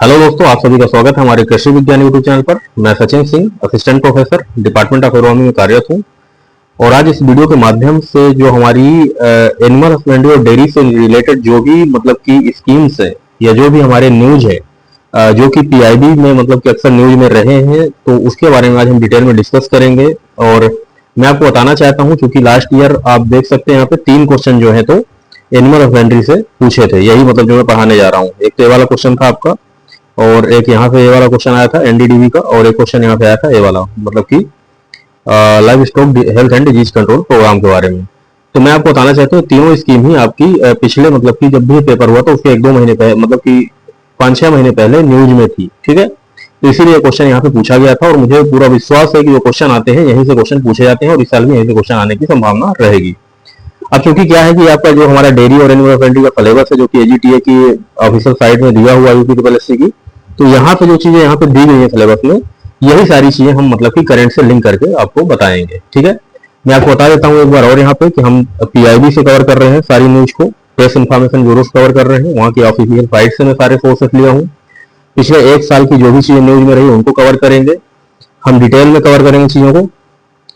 Hello दोस्तों, आप सभी का स्वागत है हमारे कृषि विज्ञान यूट्यूब चैनल पर। मैं Sachin Singh, assistant professor department of agronomy में कार्यरत हूँ। और आज इस वीडियो के माध्यम से जो हमारी एनिमल हस्बेंड्री और डेयरी से रिलेटेड जो भी मतलब की स्कीम्स है या जो भी हमारे न्यूज है, जो कि पीआईबी में मतलब कि अक्सर न्यूज में रहे हैं, तो उसके बारे में आज हम डिटेल में डिस्कस करेंगे। और मैं आपको बताना चाहता हूँ, क्योंकि लास्ट ईयर आप देख सकते हैं यहाँ पे 3 क्वेश्चन जो है तो एनिमल हस्बेंड्री से पूछे थे। यही मतलब जो मैं पढ़ाने जा रहा हूँ। एक तो ये वाला क्वेश्चन था आपका, और एक यहाँ पे ये वाला क्वेश्चन आया था एनडीडीबी का, और एक क्वेश्चन यहाँ पे आया था ये वाला मतलब कि livestock health and disease control programme के बारे में। तो मैं आपको बताना चाहता हूँ, तीनों स्कीम ही आपकी पिछले मतलब कि जब भी पेपर हुआ था उसके 1-2 महीने पहले, मतलब कि 5-6 महीने पहले न्यूज में थी। ठीक है, तो इसीलिए क्वेश्चन यहाँ पे पूछा गया था, और मुझे पूरा विश्वास है कि जो क्वेश्चन आते हैं यहीं से क्वेश्चन पूछे जाते हैं, और इस साल भी यहीं से क्वेश्चन आने की संभावना रहेगी। अब चूंकि क्या है कि आपका जो हमारा डेयरी और एनिमल हस्बेंड्री का सिलेबस है, जो कि एजीटीए की ऑफिशियल साइट में दिया हुआ यूपी ट्रिपल एससी की, तो यहाँ पे जो चीजें यहाँ पे दी गई है सिलेबस में, यही सारी चीजें हम मतलब कि करंट से लिंक करके आपको बताएंगे। ठीक है, मैं आपको बता देता हूँ एक बार और यहाँ पे कि हम पीआईबी से कवर कर रहे हैं सारी न्यूज को, प्रेस इन्फॉर्मेशन ब्यूरो से कवर कर रहे हैं, वहाँ की ऑफिशियल साइट से मैं सारे सोर्सेस लिया हूँ। पिछले 1 साल की जो भी चीजें न्यूज में रही उनको कवर करेंगे, हम डिटेल में कवर करेंगे चीजों को।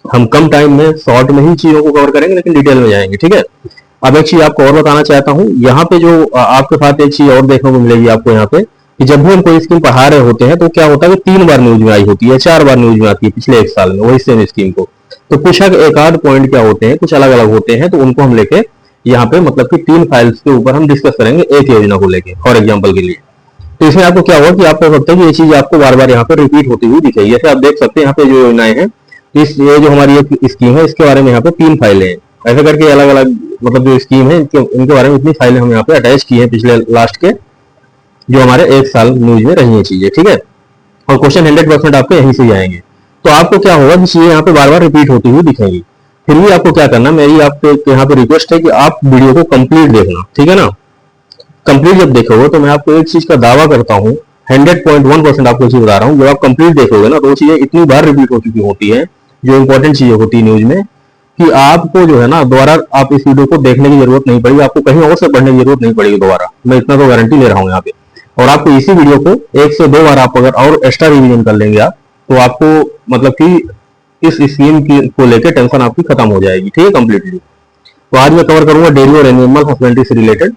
हम कम टाइम में शॉर्ट में ही चीजों को कवर करेंगे, लेकिन डिटेल में जाएंगे। ठीक है, अब एक चीज आपको और बताना चाहता हूँ, यहाँ पे जो आपके साथ एक चीज और देखने को मिलेगी आपको यहाँ पे, कि जब भी हम कोई स्कीम पढ़ा रहे होते हैं तो क्या होता है कि 3 बार न्यूज में आई होती है, 4 बार न्यूज में आती है पिछले 1 साल में वही सेम स्कीम को। तो कुछ एक आध पॉइंट क्या होते हैं, कुछ अलग अलग होते हैं, तो उनको हम लेके यहाँ पे मतलब कि 3 फाइल्स के ऊपर हम डिस्कस करेंगे एक योजना को लेके, फॉर एग्जाम्पल के लिए। तो इसमें आपको क्या होगा कि आपको हो सकता है कि ये चीज आपको बार बार यहाँ पे रिपीट होती हुई दिखेगी। जैसे आप देख सकते हैं यहाँ पे जो योजनाएं हैं, ये जो हमारी एक स्कीम है, इसके बारे में यहाँ पे 3 फाइलें हैं। ऐसे करके अलग अलग मतलब जो स्कीम है इनके बारे में इतनी फाइलें हम यहाँ पे अटैच की हैं पिछले लास्ट के जो हमारे 1 साल न्यूज में रही है चीजें। ठीक है, और क्वेश्चन 100% आपके यहीं से ही आएंगे। तो आपको क्या होगा कि चीजें यहाँ पे बार बार रिपीट होती हुई दिखेंगी। फिर भी आपको क्या करना, मेरी आपको यहाँ पे रिक्वेस्ट है कि आप वीडियो को कंप्लीट देखना। ठीक है ना, कंप्लीट जब देखोगे तो मैं आपको एक चीज का दावा करता हूँ, 100.1% आपको चीज बता रहा हूँ, जब आप कंप्लीट देखोगे ना तो वो चीजें इतनी बार रिपीट हो चुकी होती है जो इंपॉर्टेंट चीजें होती है न्यूज में, कि आपको जो है ना दोबारा आप इस वीडियो को देखने की जरूरत नहीं पड़ेगी, आपको कहीं और से पढ़ने की जरूरत नहीं पड़ेगी दोबारा। मैं इतना तो गारंटी ले रहा हूँ यहाँ पे। और आपको इसी वीडियो को 1 से 2 बार आप अगर और एक्स्ट्रा रिवीजन कर लेंगे आप, तो आपको मतलब कि इस स्कीम की को लेकर टेंशन आपकी खत्म हो जाएगी। ठीक है, कंप्लीटली। तो आज मैं कवर करूंगा डेयरी और एनिमल हस्बेंड्री से रिलेटेड।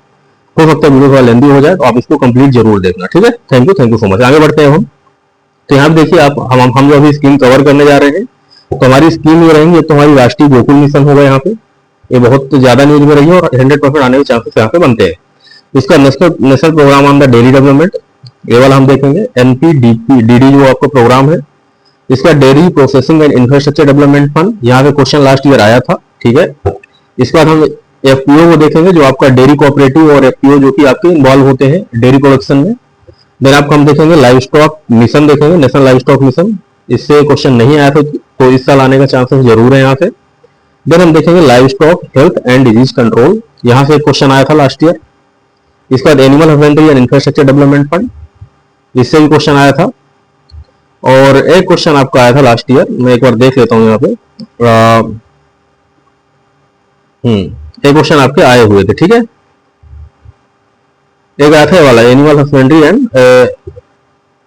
हो सकता है वीडियो थोड़ा लेंदी हो जाए, तो आप इसको कंप्लीट जरूर देखना। ठीक है, थैंक यू सो मच। आगे बढ़ते हैं हम। तो यहाँ पे देखिए आप, हम जो अभी स्कीम कवर करने जा रहे हैं, तो हमारी स्कीम ये रहेंगी। तो हमारी राष्ट्रीय गोकुल मिशन होगा यहाँ पे, ये बहुत ज्यादा न्यूज में रही है और 100% आने के चांसेस यहाँ पे बनते हैं। इसका national programme on the dairy development, ये वाला हम देखेंगे। एनपीडीडी जो आपका प्रोग्राम है, इसका dairy processing and infrastructure development fund, यहाँ पे क्वेश्चन लास्ट ईयर आया था। ठीक है, इसके बाद हम एफपीओ को देखेंगे, जो आपका डेयरी कोऑपरेटिव और एफपीओ जो कि आपके इन्वॉल्व होते हैं डेयरी प्रोडक्शन में। देन आपको हम देखेंगे लाइव स्टॉक मिशन देखेंगे, नेशनल लाइव स्टॉक मिशन। इससे क्वेश्चन नहीं आया था तो इस साल आने का चांसेस जरूर है यहाँ से। देन हम देखेंगे live stock health and disease control, यहाँ से क्वेश्चन आया था लास्ट ईयर। इसके बाद animal husbandry and infrastructure development fund, इससे भी क्वेश्चन आया था। और एक क्वेश्चन आपका आया था लास्ट ईयर, मैं एक बार देख लेता हूँ यहाँ पे। एक क्वेश्चन आपके आए हुए थे। ठीक है, एक आया था वाला animal husbandry and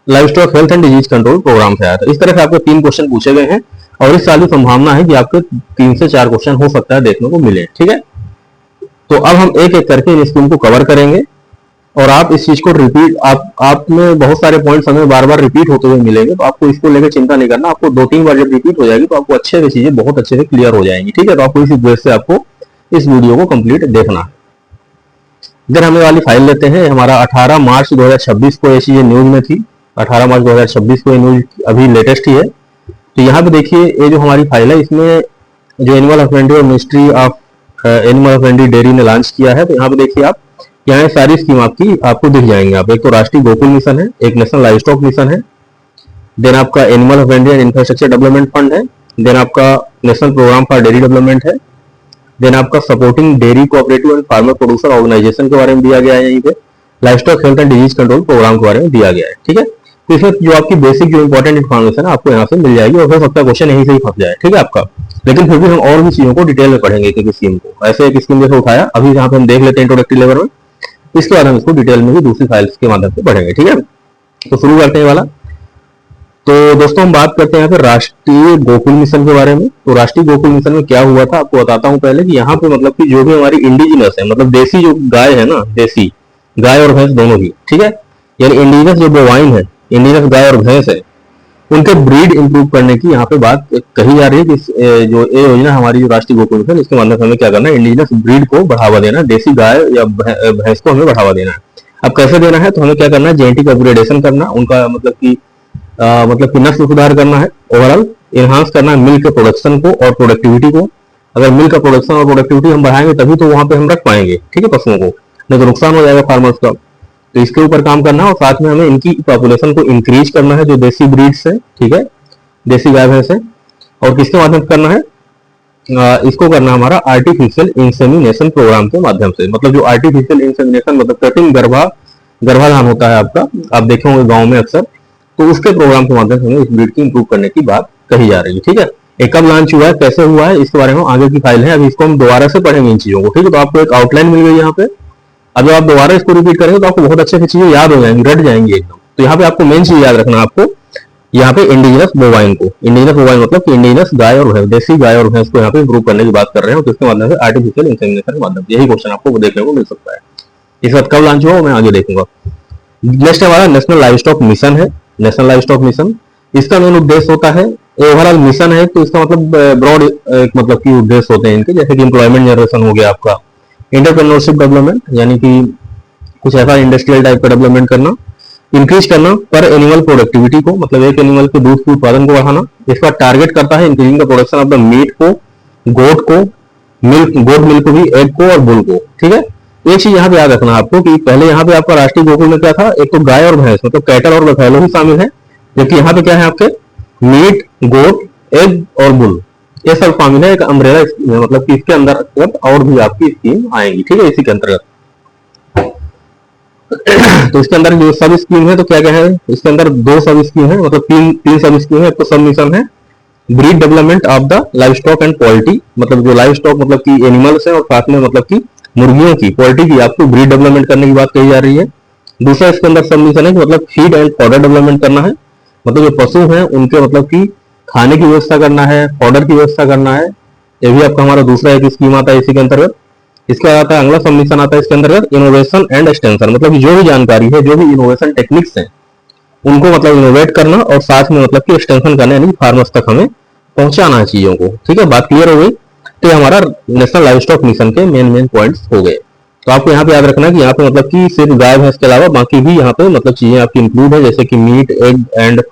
livestock health and disease control programme से आया था। इस तरह से आपके 3 क्वेश्चन पूछे गए हैं, और इस साल की संभावना है कि आपके 3 से 4 क्वेश्चन हो सकता है देखने को मिले। ठीक है, तो अब हम एक एक करके इन स्कीम को कवर करेंगे, और आप इस चीज को रिपीट, आप में बहुत सारे पॉइंट्स हमें बार बार रिपीट होते हुए मिलेंगे, तो आपको इसको लेकर चिंता नहीं करना। आपको 2-3 बार जब रिपीट हो जाएगी तो आपको अच्छे से चीजें बहुत अच्छे से क्लियर हो जाएंगी। ठीक है, तो आपको इसी बेस से आपको इस वीडियो को कंप्लीट देखना है। इधर हमें वाली फाइल लेते हैं, हमारा 18 मार्च 2026 को ये चीजें न्यूज में थी। 18 मार्च 2026 को ये न्यूज अभी लेटेस्ट ही है। तो यहाँ पे देखिए, ये जो हमारी फाइल है, इसमें जो एनिमल हस्बेंड्री और ministry of animal husbandry dairy ने लॉन्च किया है। तो यहाँ पे देखिए आप, यहाँ सारी स्कीम आपको दिख जाएंगे। आप एक तो राष्ट्रीय गोकुल मिशन है, एक नेशनल लाइव स्टॉक मिशन है, देन आपका animal husbandry and infrastructure development fund है, देन आपका national programme for dairy development है, देन आपका supporting dairy cooperative and farmer producer organisation के बारे में दिया गया है। यहीं पे livestock health and disease control programme के बारे में दिया गया है। ठीक है, तो इसमें जो आपकी बेसिक जो इंपॉर्टेंट इन्फॉर्मेशन है आपको यहाँ से मिल जाएगी, और हो सकता है क्वेश्चन यहीं से ही फंस जाए। ठीक है आपका, लेकिन फिर भी हम और भी चीजों को डिटेल में पढ़ेंगे एक एक स्कीम को। ऐसे एक स्कीम जैसे उठाया अभी यहाँ पे हम देख लेते हैं इंट्रोडक्टरी लेवल में, इसके बाद हम इसको डिटेल में भी दूसरी फाइल्स के माध्यम से पढ़ेंगे। ठीक है, तो शुरू करते हैं वाला। तो दोस्तों हम बात करते हैं यहाँ पे राष्ट्रीय गोकुल मिशन के बारे में। तो राष्ट्रीय गोकुल मिशन में क्या हुआ था आपको बताता हूँ पहले कि यहाँ पे मतलब कि जो भी हमारी इंडिजिनस है, मतलब देसी जो गाय है ना, देसी गाय और भैंस दोनों ही, ठीक है, यानी इंडिजिनस जो बोवाइन है, इंडिजिनस गाय और भैंस है, उनके ब्रीड इंप्रूव करने की यहाँ पे बात कही जा रही है कि जो ये योजना हमारी जो राष्ट्रीय गोकुल मिशन, इसके माध्यम से हमें क्या करना है, इंडिजिनस ब्रीड को बढ़ावा देना, देसी गाय या भैंस को हमें बढ़ावा देना है। अब कैसे देना है, तो हमें क्या करना है, जेनेटिक अपग्रेडेशन करना, उनका मतलब कि नस्ल सुधार करना है, ओवरऑल इनहांस करना है मिल्क के प्रोडक्शन को और प्रोडक्टिविटी को। अगर मिल्क का प्रोडक्शन और प्रोडक्टिविटी हम बढ़ाएंगे तभी तो वहां पे हम रख पाएंगे, ठीक है, पशुओं को, नहीं तो नुकसान हो जाएगा फार्मर्स का। तो इसके ऊपर काम करना है और साथ में हमें इनकी पॉपुलेशन को इंक्रीज करना है, जो देसी ब्रीड्स है, ठीक है, देसी गाय भैंस है। और किसके माध्यम से करना है, इसको करना हमारा आर्टिफिशियल इंसेमिनेशन प्रोग्राम के माध्यम से। मतलब जो आर्टिफिशियल इंसेमिनेशन मतलब कृत्रिम गर्भाधान होता है आपका, आप देखे होंगे गाँव में अक्सर, तो उसके प्रोग्राम के माध्यम से हमें इस ब्रीड की इंप्रूव करने की बात कही जा रही है, ठीक है। एक कब लॉन्च हुआ है, कैसे हुआ है, इसके बारे में आगे की फाइल है, अभी इसको हम दोबारा से पढ़ेंगे इन चीजों को, ठीक है। तो आपको एक आउटलाइन मिल गई यहाँ पे। अब जब आप दोबारा इसको रिपीट करेंगे तो आपको बहुत अच्छे से चीजें याद हो जाएंगी, रट जाएंगी एकदम। तो यहाँ पे आपको मेन चीज याद रखना है, आपको यहाँ पे इंडिजिनस बोवाइन को, इंडिजिनस बोवाइन मतलब कि इंडिजिनस गाय और भैंस, देसी गाय और भैंस को यहाँ पे इंप्रूव करने की बात कर रहे हैं, तो इसके माध्यम से आर्टिफिशियल इंसेमिनेशन के माध्यम से यही क्वेश्चन आपको देखने को मिल सकता है। इस बात कब लॉन्च हुआ मैं आगे देखूंगा। नेक्स्ट हमारा नेशनल लाइव स्टॉक मिशन है, नेशनल लाइव स्टॉक मिशन। इसका मेन उद्देश्य होता है, ओवरऑल मिशन है तो इसका मतलब ब्रॉड मतलब कि उद्देश्य होते हैं इनके, जैसे कि एम्प्लॉयमेंट जनरेशन हो गया आपका, एंटरप्रेन्योरशिप डेवलपमेंट यानी कि कुछ ऐसा इंडस्ट्रियल टाइप का डेवलपमेंट करना, इंक्रीज करना पर एनिमल प्रोडक्टिविटी को, मतलब एक एनिमल के दूध के उत्पादन को बढ़ाना। इसका टारगेट करता है increasing the production of the meat को, गोट को, गोट मिल्क को भी, एग को और बुल को, ठीक है। एक चीज यहाँ पे याद रखना आपको कि पहले यहाँ पे आपका राष्ट्रीय गोकुल में क्या था, एक तो गाय और भैंस मतलब कैटल और बफेलो ही शामिल है, जबकि यहाँ पे क्या है आपके मीट, गोट, एग और बुल, ये सब शामिल है एक अम्ब्रेला स्कीम है, मतलब कि इसके अंदर और भी आपकी स्कीम आएंगी, ठीक है, इसी के अंतर्गत। तो इसके अंदर जो सब स्कीम है तो क्या क्या है, इसके अंदर दो सब स्कीम है, मतलब तीन सब स्कीम है। एक तो सब मिशन है breed development of the live stock and quality, मतलब जो लाइव स्टॉक मतलब कि एनिमल्स है और साथ में मतलब कि मुर्गियों की क्वालिटी की आपको ब्रीड डेवलपमेंट करने की बात कही जा रही है। दूसरा इसके अंदर सब मिशन है मतलब फीड एंड फॉडर डेवलपमेंट करना है, मतलब जो पशु हैं उनके मतलब कि खाने की व्यवस्था करना है, फॉडर की व्यवस्था करना है, ये भी आपका हमारा दूसरा एक स्कीम आता है इसी के अंतर्गत। इसके बाद आता है अगला सबमिशन आता है इसके अंतर्गत इनोवेशन एंड एक्सटेंशन, मतलब जो भी जानकारी है, जो भी इनोवेशन टेक्निक्स हैं उनको मतलब इनोवेट करना और साथ में मतलब कि एक्सटेंशन करना, यानी फार्मर्स तक हमें पहुंचाना है चीजों को, ठीक है। बात क्लियर हो गई। तो ये हमारा नेशनल लाइव स्टॉक मिशन के मेन पॉइंट्स हो गए। तो आपको यहाँ पे याद रखना है कि यहाँ पे मतलब कि सिर्फ गाय भैंस के अलावा बाकी भी यहाँ पे मतलब चीजें आपकी इंक्लूड है, जैसे कि meat, egg and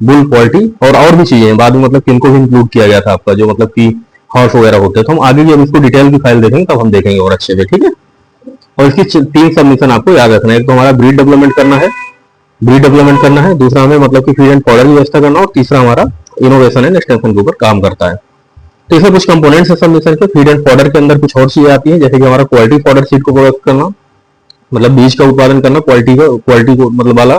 bull quality और भी चीजें बाद में मतलब कि इनको भी इंक्लूड किया गया था आपका, जो मतलब कि हॉर्स वगैरह होते हैं। तो हम आगे जब इसको डिटेल की फाइल देखेंगे तब हम देखेंगे और अच्छे से, ठीक है। और इसकी तीन सबमिशन आपको याद रखना है, एक तो हमारा ब्रीड डेवलपमेंट करना है, दूसरा हमें मतलब कि फीड एंड पाउडर की व्यवस्था करना, और तीसरा हमारा इनोवेशन एंड एक्सटेंशन के ऊपर काम करता है। तो इसमें कुछ कंपोनेंट्स है सबमिशन के। फीड एंड पाउडर के अंदर कुछ और चीजें आती है, जैसे कि हमारा क्वालिटी पाउडर सीड को प्रोडक्ट करना, मतलब बीज का उत्पादन करना क्वालिटी को मतलब वाला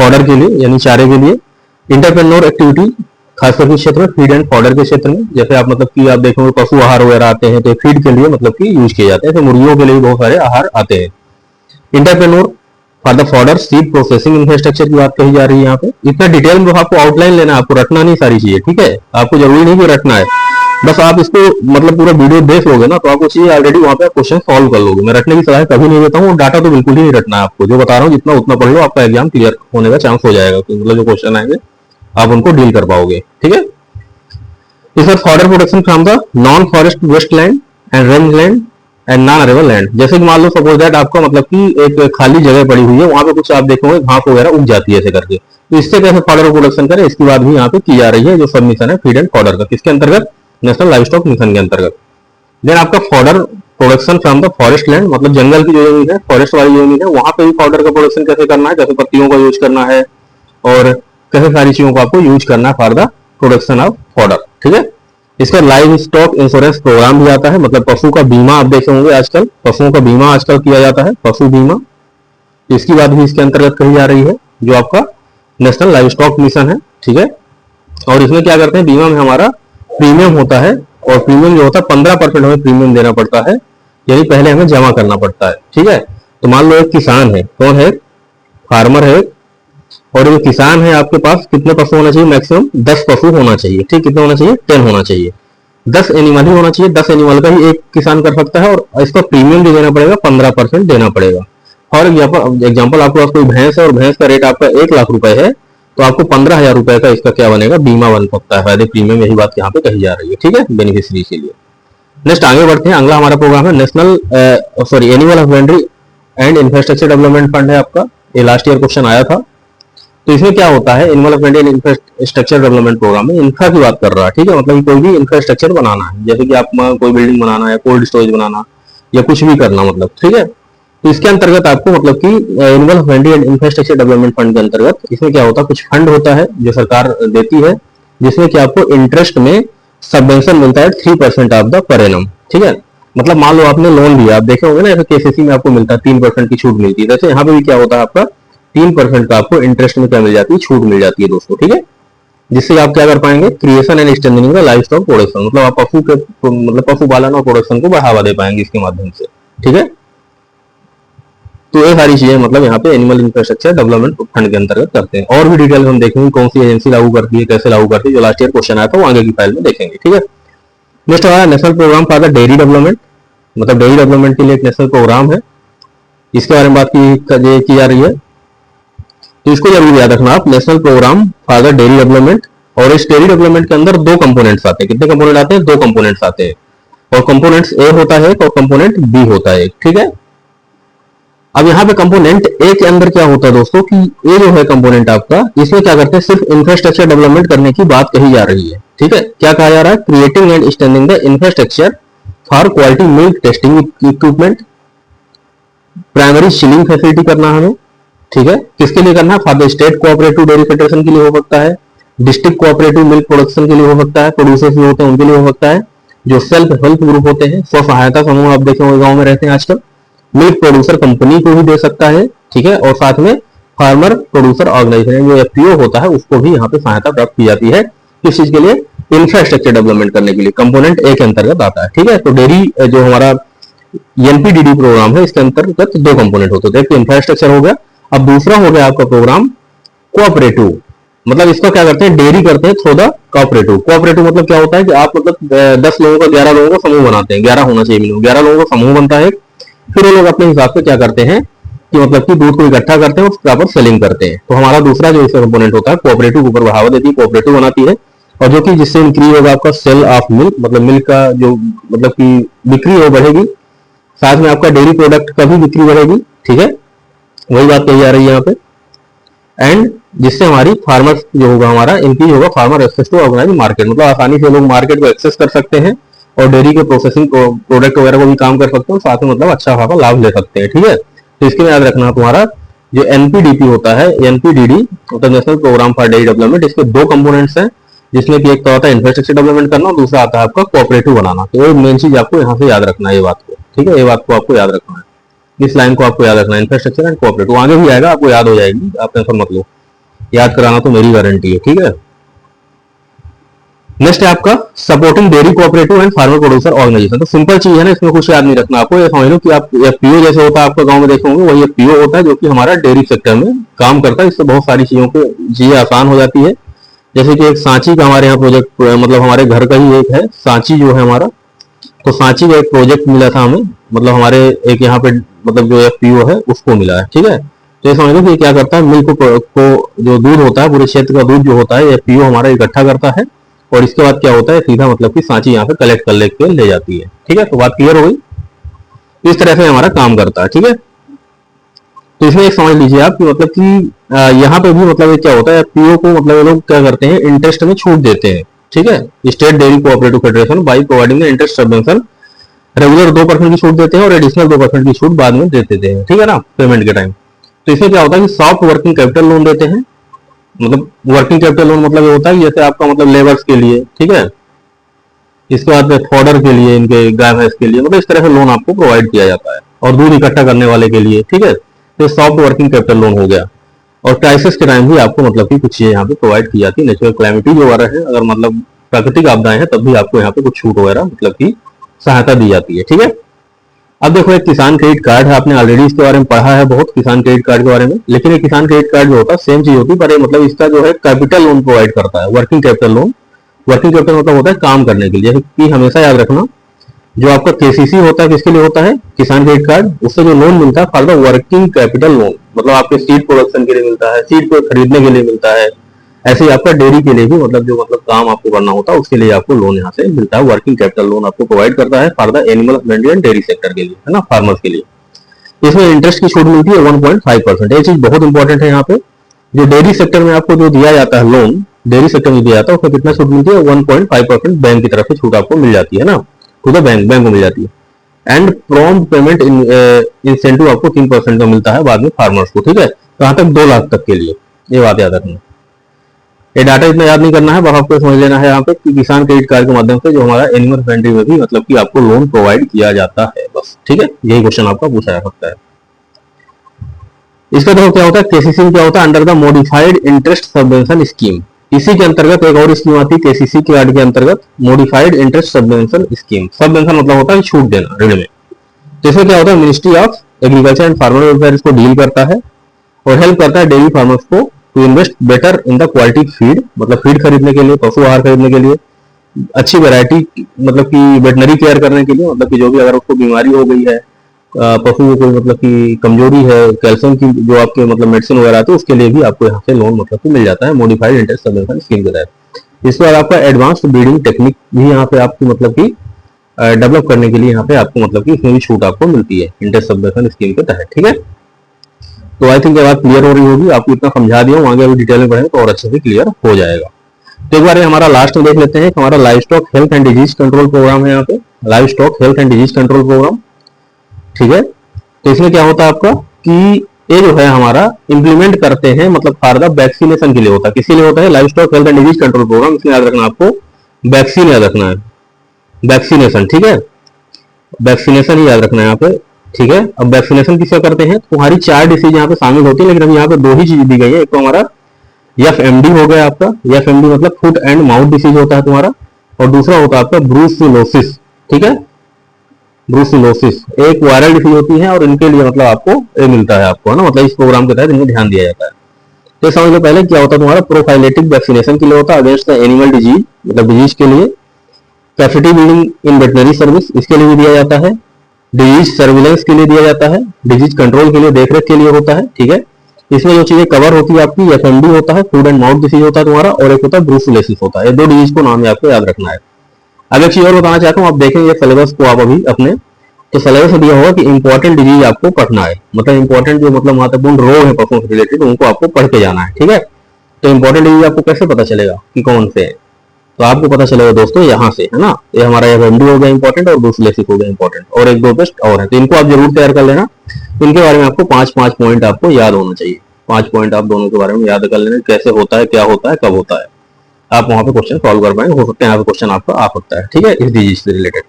पाउडर के लिए यानी चारे के लिए। इंटरप्रेन्योर एक्टिविटी खासकर के क्षेत्र में, फीड एंड पाउडर के क्षेत्र में, जैसे आप मतलब कि आप देखोगे पशु आहार वगैरह आते हैं तो फीड के लिए मतलब कि यूज किए जाते हैं, तो मुर्गियों के लिए भी बहुत सारे आहार आते हैं। Entrepreneur for the fodder seed processing infrastructure की बात कही जा रही है यहाँ पे। इतना डिटेल में आपको आउटलाइन लेना है, आपको रटना नहीं सारी चीजें, ठीक है। आपको जरूरी नहीं कि रटना है, बस आप इसको मतलब पूरा वीडियो देख लोगे ना तो आपको चीजें ऑलरेडी वहां पे क्वेश्चन सॉल्व कर लोगे। मैं रटने की सलाह कभी नहीं देता हूँ, डाटा तो बिल्कुल ही नहीं रटना है आपको, जो बता रहा हूँ जितना उतना पढ़ लो, आपका एग्जाम क्लियर होने का चांस हो जाएगा, मतलब जो क्वेश्चन आएंगे आप उनको डील कर पाओगे, ठीक है। इस fodder production from the non forest waste land and range land and non arable land, जैसे कि मान लो सपोज दैट आपका मतलब कि एक खाली जगह पड़ी हुई है, वहां पे कुछ आप देखोगे घास वगैरह उग जाती है ऐसे करके, तो इससे कैसे फॉडर प्रोडक्शन करें इसकी बात भी यहाँ पे की जा रही है, जो सबमिशन है फीड एंड फॉडर का, किसके अंतर्गत, नेशनल लाइव स्टॉक मिशन के अंतर्गत। देन आपका fodder production from the forest land, मतलब जंगल की जो जमीन है, फॉरेस्ट वाली जमीन है, वहां पे भी फॉडर का प्रोडक्शन कैसे करना है, कैसे पत्तियों का यूज करना है और कैसे सारी चीजों को आपको यूज करना है for the production of fodder, ठीक है। इसका लाइव स्टॉक इंश्योरेंस प्रोग्राम भी आता है, मतलब पशु का बीमा आप देखे होंगे आजकल, पशुओं का बीमा आजकल किया जाता है, पशु बीमा, इसकी बात भी इसके अंतर्गत कही जा रही है, जो आपका नेशनल लाइव स्टॉक मिशन है, ठीक है। और इसमें क्या करते हैं, बीमा में हमारा प्रीमियम होता है, और प्रीमियम जो होता है 15% हमें प्रीमियम देना पड़ता है, यानी पहले हमें जमा करना पड़ता है, ठीक है। तो मान लो एक किसान है, कौन है, फार्मर है, और ये किसान है आपके पास, कितने पशु होना चाहिए, मैक्सिमम 10 पशु होना चाहिए, ठीक, कितना होना चाहिए, 10 होना चाहिए, 10 एनिमल ही होना चाहिए, 10 एनिमल का ही एक किसान कर सकता है, और इसका प्रीमियम जो देना पड़ेगा 15% देना पड़ेगा। फॉर एग्जाम्पल आपके पास कोई भैंस है और भैंस का रेट आपका 1 लाख रुपए है, तो आपको 15,000 रुपए का इसका क्या बनेगा, बीमा बन सकता है, फायदे प्रीमियम, यही बात यहाँ पे कही जा रही है, ठीक है, बेनिफिशियरी के लिए। नेक्स्ट आगे बढ़ते हैं, अगला हमारा प्रोग्राम है national animal husbandry and infrastructure development fund है आपका, ये लास्ट ईयर क्वेश्चन आया था। तो इसमें क्या होता है, animal husbandry and infrastructure development programme में इंफ्रा की बात कर रहा है, ठीक है, मतलब कोई भी इंफ्रास्ट्रक्चर बनाना है, जैसे कि आप कोई बिल्डिंग बनाना है, कोल्ड स्टोरेज बनाना या कुछ भी करना, मतलब, ठीक है। तो इसके अंतर्गत आपको मतलब कि animal husbandry and infrastructure development fund के अंतर्गत इसमें क्या होता है, कुछ फंड होता है जो सरकार देती है, जिसमें कि आपको इंटरेस्ट में सबवेंशन मिलता है 3% ऑफ द पर एनम, ठीक है। मतलब मान लो आपने लोन लिया, आप देखे होंगे ना ऐसे केसीसी में आपको मिलता है 3% की छूट मिलती है, वैसे यहाँ पे भी क्या होता है आपका 3% का आपको इंटरेस्ट में क्या मिल जाती है, छूट मिल जाती है दोस्तों, ठीक है। जिससे आप क्या कर पाएंगे, creation and strengthening the life stock production, मतलब आप पशुपालन और प्रोडक्शन को बढ़ावा दे पाएंगे इसके माध्यम से, ठीक है। तो ये सारी चीजें मतलब यहाँ पे एनिमल इंफ्रास्ट्रक्चर डेवलपमेंट फंड के अंतर्गत करते हैं। और भी डिटेल हम देखेंगे कौन सी एजेंसी लागू करती है, कैसे लागू करती है, जो लास्ट ईयर क्वेश्चन आया था वो आगे की फाइल में देखेंगे, ठीक है। नेक्स्ट हमारा national programme for the dairy development, मतलब डेयरी डेवलपमेंट के लिए एक नेशनल प्रोग्राम है, इसके बारे में बात की जा रही है। तो इसको जरूर याद रखना आप, national programme for the dairy development. और इस डेयरी डेवलपमेंट के अंदर 2 कंपोनेंट्स आते हैं, कितने कंपोनेंट आते हैं, 2 कंपोनेंट्स आते हैं, और कंपोनेंट्स ए होता है और कंपोनेंट बी होता है, ठीक है। अब यहाँ पे कंपोनेंट ए के अंदर क्या होता है दोस्तों कि ए जो है कंपोनेंट आपका, इसमें क्या करते हैं, सिर्फ इंफ्रास्ट्रक्चर डेवलपमेंट करने की बात कही जा रही है, ठीक है। क्या कहा जा रहा है, creating and strengthening the infrastructure for quality milk testing equipment, primary chilling facility करना हमें, ठीक है। किसके लिए करना है, for the state cooperative dairy federation के लिए हो सकता है, डिस्ट्रिक्ट कोऑपरेटिव मिल्क प्रोडक्शन के लिए हो सकता है, प्रोड्यूसर्स जो होते हैं उनके लिए हो सकता है, जो सेल्फ हेल्प ग्रुप होते हैं, स्व सहायता समूह आप देखे होंगे गांव में रहते हैं आजकल, मिल्क प्रोड्यूसर कंपनी को भी दे सकता है, ठीक है। और साथ में फार्मर प्रोड्यूसर ऑर्गेनाइजेशन जो एफपीओ होता है उसको भी यहाँ पे सहायता प्राप्त की जाती है, किस चीज के लिए, इंफ्रास्ट्रक्चर डेवलपमेंट करने के लिए, कंपोनेंट ए के अंतर्गत आता है, ठीक है। तो डेयरी जो हमारा एनपीडीडी प्रोग्राम है इसके अंतर्गत 2 कंपोनेंट होते हैं, एक इंफ्रास्ट्रक्चर हो गया, अब दूसरा हो गया आपका प्रोग्राम कोऑपरेटिव, मतलब इसका क्या करते हैं, डेयरी करते हैं थ्रू द कोऑपरेटिव। कोऑपरेटिव मतलब क्या होता है कि आप मतलब 10 लोगों का 11 लोगों का समूह बनाते हैं, 11 होना चाहिए मिनिमम, 11 लोगों का समूह बनता है, फिर वो लोग अपने हिसाब से क्या करते हैं कि मतलब कि दूध को इकट्ठा करते हैं और प्रॉपर सेलिंग करते हैं। तो हमारा दूसरा जो इसका कंपोनेंट होता है कोऑपरेटिव ऊपर बढ़ावा देती है, कोऑपरेटिव बनाती है, और जो कि जिससे इंक्रीज होगा आपका सेल ऑफ मिल्क, मतलब मिल्क का जो मतलब कि बिक्री वो बढ़ेगी, साथ में आपका डेयरी प्रोडक्ट का भी बिक्री बढ़ेगी, ठीक है, वही बात कही जा रही है यहाँ पे। एंड जिससे हमारी फार्मर्स जो होगा हमारा इंक्रीज होगा farmer access to organise market, मतलब आसानी से लोग मार्केट को एक्सेस कर सकते हैं और डेयरी के प्रोसेसिंग प्रोडक्ट वगैरह को भी काम कर सकते हैं, साथ में मतलब अच्छा खासा लाभ ले सकते हैं, ठीक है। तो इसके में याद रखना तुम्हारा जो एनपीडीपी होता है, एनपीडीडी मतलब national programme for dairy development, इसके 2 कंपोनेंट्स हैं, जिसमें कि एक तो आता है इंफ्रास्ट्रक्चर डेवलपमेंट करना और दूसरा आता है आपका कोऑपरेटिव बनाना। तो ये मेन चीज आपको यहाँ से याद रखना है, ये बात को, ठीक है, ये बात को आपको याद रखना है, इस लाइन को आपको याद रखना है, इंफ्रास्ट्रक्चर एंड कोऑपरेटिव, आगे भी आएगा आपको याद हो जाएगी, आप टेंशन मत लो, याद कराना तो मेरी गारंटी है, ठीक है। नेक्स्ट है आपका supporting dairy cooperative and farmer producer organisation. तो सिंपल चीज है ना, इसमें कुछ याद नहीं रखना आपको, ये समझ लो कि आप एफपीओ जैसे होता है आपका गांव में देखे होंगे, वही एफपीओ होता है जो कि हमारा डेयरी सेक्टर में काम करता है। इससे बहुत सारी चीजें आसान हो जाती है, जैसे कि एक सांची का हमारे यहाँ प्रोजेक्ट, मतलब हमारे घर का ही एक है सांची जो है हमारा, तो सांची का एक प्रोजेक्ट मिला था हमें, मतलब हमारे एक यहाँ पे मतलब जो एफपीओ है उसको मिला है, ठीक है। तो ये समझ लो कि क्या करता है, मिल्क को जो दूध होता है पूरे क्षेत्र का दूध जो होता है एफपीओ हमारा इकट्ठा करता है, और इसके बाद क्या होता है सीधा मतलब कि सांची यहाँ पे कलेक्ट कर लेके ले जाती है, ठीक है। तो बात क्लियर हो गई, इस तरह से हमारा काम करता है, ठीक है। तो इसमें एक समझ लीजिए आप कि मतलब कि यहाँ पे भी मतलब क्या होता है, एफपीओ को मतलब ये लोग क्या करते हैं, इंटरेस्ट में छूट देते हैं, ठीक है। State dairy cooperative federation by providing interest subvention, regular 2% की छूट देते हैं और एडिशनल 2% की छूट बाद में दे देते हैं, ठीक है ना, पेमेंट के टाइम। तो इसमें क्या होता है कि सॉफ्ट वर्किंग कैपिटल लोन देते हैं, मतलब वर्किंग कैपिटल लोन मतलब ये होता है जैसे आपका मतलब लेबर्स के लिए, ठीक है, इसके बाद फॉडर के लिए, इनके गाय भैंस के लिए, मतलब इस तरह से लोन आपको प्रोवाइड किया जाता है, और दूध इकट्ठा करने वाले के लिए, ठीक है। तो सॉफ्ट वर्किंग कैपिटल लोन हो गया, और क्राइसिस के टाइम भी आपको मतलब कि कुछ चीजें यहाँ पे प्रोवाइड की जाती है, नेचुरल क्लैमिटी जो वगैरह है, अगर मतलब प्राकृतिक आपदाएं हैं तब भी आपको यहाँ पे कुछ छूट वगैरह मतलब की सहायता दी जाती है, ठीक है। अब देखो एक किसान क्रेडिट कार्ड है, आपने ऑलरेडी इसके बारे में पढ़ा है बहुत, किसान क्रेडिट कार्ड के बारे में। लेकिन एक किसान क्रेडिट कार्ड जो होता है सेम चीज होती है, पर मतलब इसका जो है कैपिटल लोन प्रोवाइड करता है, working capital loan. Working capital मतलब होता है काम करने के लिए, कि हमेशा याद रखना जो आपका केसीसी होता है किसके लिए होता है, किसान क्रेडिट कार्ड, उससे जो लोन मिलता है for the working capital loan, मतलब आपके सीड प्रोडक्शन के लिए मिलता है, सीड को खरीदने के लिए मिलता है। ऐसे ही आपका डेयरी के लिए भी मतलब जो मतलब काम आपको करना होता है उसके लिए आपको लोन यहाँ से मिलता है, वर्किंग कैपिटल लोन आपको प्रोवाइड करता है for the animal husbandry and dairy sector के लिए, है ना, फार्मर्स के लिए। इसमें इंटरेस्ट की छूट मिलती है 1.5%। ये चीज बहुत इंपॉर्टेंट है यहाँ पे। जो डेयरी सेक्टर में आपको जो दिया जाता है लोन, डेयरी सेक्टर में दिया जाता है उसमें कितना छूट मिलती है, 1.5% बैंक की तरफ से छूट आपको मिल जाती है ना, टू द बैंक को मिल जाती है। एंड प्रॉम्प्ट पेमेंट इंसेंटिव आपको 3% का मिलता है बाद में फार्मर्स को, ठीक है, कहां तक, 2 लाख तक के लिए। ये बात याद रखना। ये डाटा इतना याद नहीं करना है, बस आपको समझ लेना है यहाँ पे कि किसान क्रेडिट कार्ड के माध्यम से जो हमारा एनिमल हस्बेंड्री में भी मतलब कि आपको लोन प्रोवाइड किया जाता है, बस, ठीक है। यही क्वेश्चन आपका पूछा जा सकता है। इसका देखो क्या होता है, केसीसी में क्या होता है, under the modified interest subvention scheme. इसी के अंतर्गत एक और स्कीम आती है केसीसी कार्ड के अंतर्गत, modified interest subvention scheme. Subvention मतलब होता है छूट देना ऋण में। तो इसमें क्या होता है, ministry of agriculture and farmer welfare इसको डील करता है और हेल्प करता है डेयरी फार्मर्स को to invest better in the quality feed, मतलब फीड खरीदने के लिए, पशु आहार खरीदने के लिए, अच्छी वैरायटी, मतलब कि वेटनरी केयर करने के लिए, मतलब कि जो भी अगर उसको बीमारी हो गई है, पशु को कोई मतलब कि कमजोरी है, कैल्शियम की जो आपके मतलब मेडिसिन वगैरह आती है उसके लिए भी आपको यहाँ से लोन मतलब कि मिल जाता है मॉडिफाइड इंटरेस्ट सबवेंशन स्कीम के तहत। इसके बाद आपका एडवांस्ड ब्रीडिंग टेक्निक भी यहाँ पे आपकी मतलब कि डेवलप करने के लिए यहाँ पे आपको मतलब कि इसमें भी छूट आपको मिलती है इंटरेस्ट सबवेंशन स्कीम के तहत, ठीक है। तो आई थिंक ये बात क्लियर हो रही होगी, आपको इतना समझा दिया हूँ, आगे अभी डिटेल में पढ़ेंगे तो और अच्छे से क्लियर हो जाएगा। तो एक बार हमारा लास्ट में देख लेते हैं, हमारा livestock health and disease control programme है यहाँ पे, livestock health and disease control programme, ठीक है। तो इसमें क्या होता है आपका कि ये जो है हमारा इंप्लीमेंट करते हैं मतलब फॉर द वैक्सीनेशन के लिए होता है। किसके लिए होता है, livestock health and disease control programme. इसमें याद रखना आपको वैक्सीन याद रखना है, वैक्सीनेशन, ठीक है, वैक्सीनेशन ही याद रखना है यहाँ पे, ठीक है। अब वैक्सीनेशन किसका करते हैं, तुम्हारी 4 डिसीज यहाँ पे शामिल होती है, लेकिन अब यहाँ पे 2 ही चीज दी गई है। एक तो हमारा एफएमडी हो गया आपका, एफएमडी मतलब फुट एंड माउथ डिसीज होता है तुम्हारा, और दूसरा होता है आपका ब्रूसिलोसिस, ठीक है। ब्रूसिलोसिस एक वायरल डिसीज होती है और इनके लिए मतलब आपको ये मिलता है आपको, है ना, मतलब इस प्रोग्राम के तहत इनको ध्यान दिया जाता है। तो समझ लो पहले क्या होता है, तुम्हारा प्रोफाइलेटिक वैक्सीनेशन के लिए होता है अगेंस्ट द एनिमल डिजीज, मतलब डिजीज के लिए। Capacity building in veterinary service, इसके लिए भी दिया जाता है। डिजीज सर्विलेंस के लिए दिया जाता है, डिजीज कंट्रोल के लिए, देखरेख के लिए होता है, ठीक है। इसमें जो चीजें कवर होती है आपकी, एफएमडी होता है, फूड एंड माउथ डिसीज होता है तुम्हारा, और एक होता है ब्रूसिलोसिस होता है। ये 2 डिजीज को नाम आपको याद रखना है। अब एक चीज और बताना चाहता हूँ, आप देखेंगे सिलेबस को आप अभी अपने, तो सिलेबस में दिया होगा कि इंपॉर्टेंट डिजीज आपको पढ़ना है, मतलब इंपॉर्टेंट जो मतलब महत्वपूर्ण रोग है पशुओं से रिलेटेड उनको आपको पढ़ के जाना है, ठीक है। तो इंपॉर्टेंट डिजीज आपको कैसे पता चलेगा कि कौन से है, तो आपको पता चलेगा दोस्तों यहाँ से, है ना। ये हमारा एफएमडी हो गया इंपॉर्टेंट और ब्रूसिलोसिस हो गया इंपॉर्टेंट, और 1-2 टेस्ट और है, तो इनको आप जरूर तैयार कर लेना। इनके बारे में आपको 5-5 पॉइंट आपको याद होना चाहिए, 5 पॉइंट आप दोनों के बारे में याद कर लेना, कैसे होता है, क्या होता है, कब होता है, आप वहां पे क्वेश्चन सॉल्व कर पाएंगे। हो सकते हैं यहाँ पे क्वेश्चन आपका आ सकता है, ठीक है, इस डिजीज से रिलेटेड।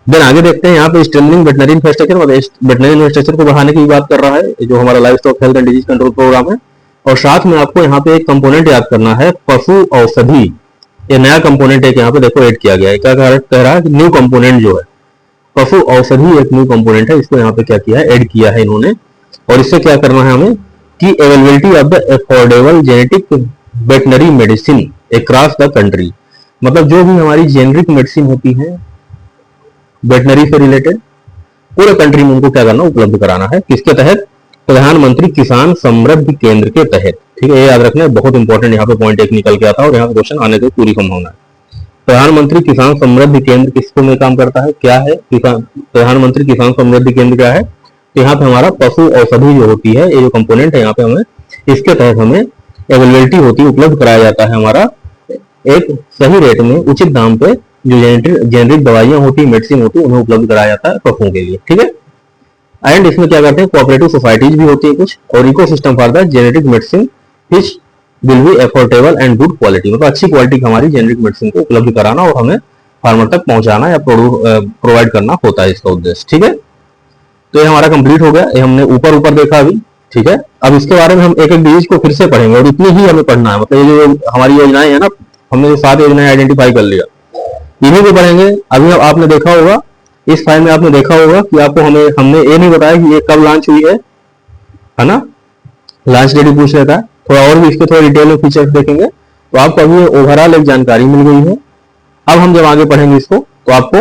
देन आगे देखते हैं यहाँ पे स्ट्रेंथनिंग वेटनरी इंफ्रास्ट्रक्चर, मतलब वेटनरी इंफ्रास्ट्रक्चर को बढ़ाने की बात कर रहा है जो हमारा livestock health and disease control programme है। और साथ में आपको यहाँ पे एक कंपोनेंट याद करना है, पशु औषधि। ये नया कंपोनेंट एक यहाँ पे देखो ऐड किया गया है, क्या कह रहा है, न्यू कंपोनेंट जो है पशु औषधि एक न्यू कंपोनेंट है, इसको यहाँ पे क्या किया है, ऐड किया है इन्होंने। और इससे क्या करना है हमें कि availability of the affordable genetic veterinary medicine across the country, मतलब जो भी हमारी जेनेरिक मेडिसिन होती है वेटनरी से रिलेटेड पूरे कंट्री में उनको क्या करना, उपलब्ध कराना है। किसके तहत, प्रधानमंत्री किसान समृद्धि केंद्र के तहत, ठीक है। ये याद रखना है, बहुत इंपॉर्टेंट यहाँ पे पॉइंट एक निकल के आता है और यहाँ पे क्वेश्चन आने की पूरी संभावना है। प्रधानमंत्री किसान समृद्धि केंद्र किसको में काम करता है, क्या है किसान, प्रधानमंत्री किसान समृद्धि केंद्र क्या है, तो यहाँ पे हमारा पशु औषधि जो होती है, ये जो कंपोनेंट है यहाँ पे हमें, इसके तहत हमें अवेलेबिलिटी होती है, उपलब्ध कराया जाता है हमारा एक सही रेट में, उचित दाम पे, जो जेनेरिक दवाइयां होती है, मेडिसिन होती है, उन्हें उपलब्ध कराया जाता है पशुओं के लिए, ठीक है। एंड इसमें क्या करते हैं, कोऑपरेटिव सोसाइटीज भी होती है कुछ, और ecosystem for the generic medicine which will be affordable and good quality, मतलब अच्छी क्वालिटी की हमारी जेनेरिक मेडिसिन को उपलब्ध कराना और हमें फार्मर तक पहुंचाना या प्रोवाइड करना होता है इसका उद्देश्य, ठीक है। तो ये हमारा कंप्लीट हो गया, ये हमने ऊपर ऊपर देखा अभी, ठीक है। अब इसके बारे में हम एक एक डिजीज को फिर से पढ़ेंगे और इतनी ही हमें पढ़ना है, मतलब ये जो हमारी योजनाएं है ना, हमने जो 7 योजनाएं आइडेंटिफाई कर लिया, इन्हीं को पढ़ेंगे। अभी आपने देखा होगा इस फाइल में आपने देखा होगा कि आपको हमने ये नहीं बताया कि ये कब लॉन्च हुई है ना, लॉन्च डेट पूछ लेता है। थोड़ा और भी इसके थोड़ा डिटेल में फीचर्स देखेंगे तो आपको अभी ओवरऑल एक जानकारी मिल गई है। अब हम जब आगे पढ़ेंगे इसको तो आपको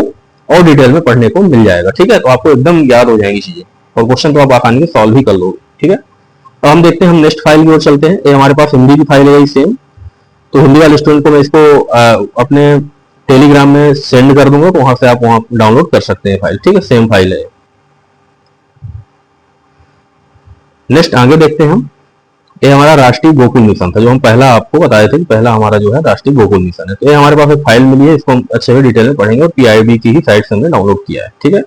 और डिटेल में पढ़ने को मिल जाएगा, ठीक है। तो आपको एकदम याद हो जाएंगी चीजें और क्वेश्चन तो आप आसानी से सॉल्व ही कर लोगे, ठीक है। तो हम देखते हैं, हम नेक्स्ट फाइल की ओर चलते हैं। ये हमारे पास हिंदी की फाइल है सेम। तो हिंदी वाले स्टूडेंट को मैं इसको अपने टेलीग्राम में सेंड कर दूंगा, तो वहां से आप वहां डाउनलोड कर सकते हैं फाइल, ठीक है। सेम फाइल है। नेक्स्ट आगे देखते हैं हम, ये हमारा राष्ट्रीय गोकुल मिशन था जो हम पहला आपको बताए थे कि पहला हमारा जो है राष्ट्रीय गोकुल मिशन है। तो ये हमारे पास एक फाइल मिली है, इसको हम अच्छे से डिटेल में पढ़ेंगे और पीआईबी की ही साइट से हमने डाउनलोड किया है, ठीक है।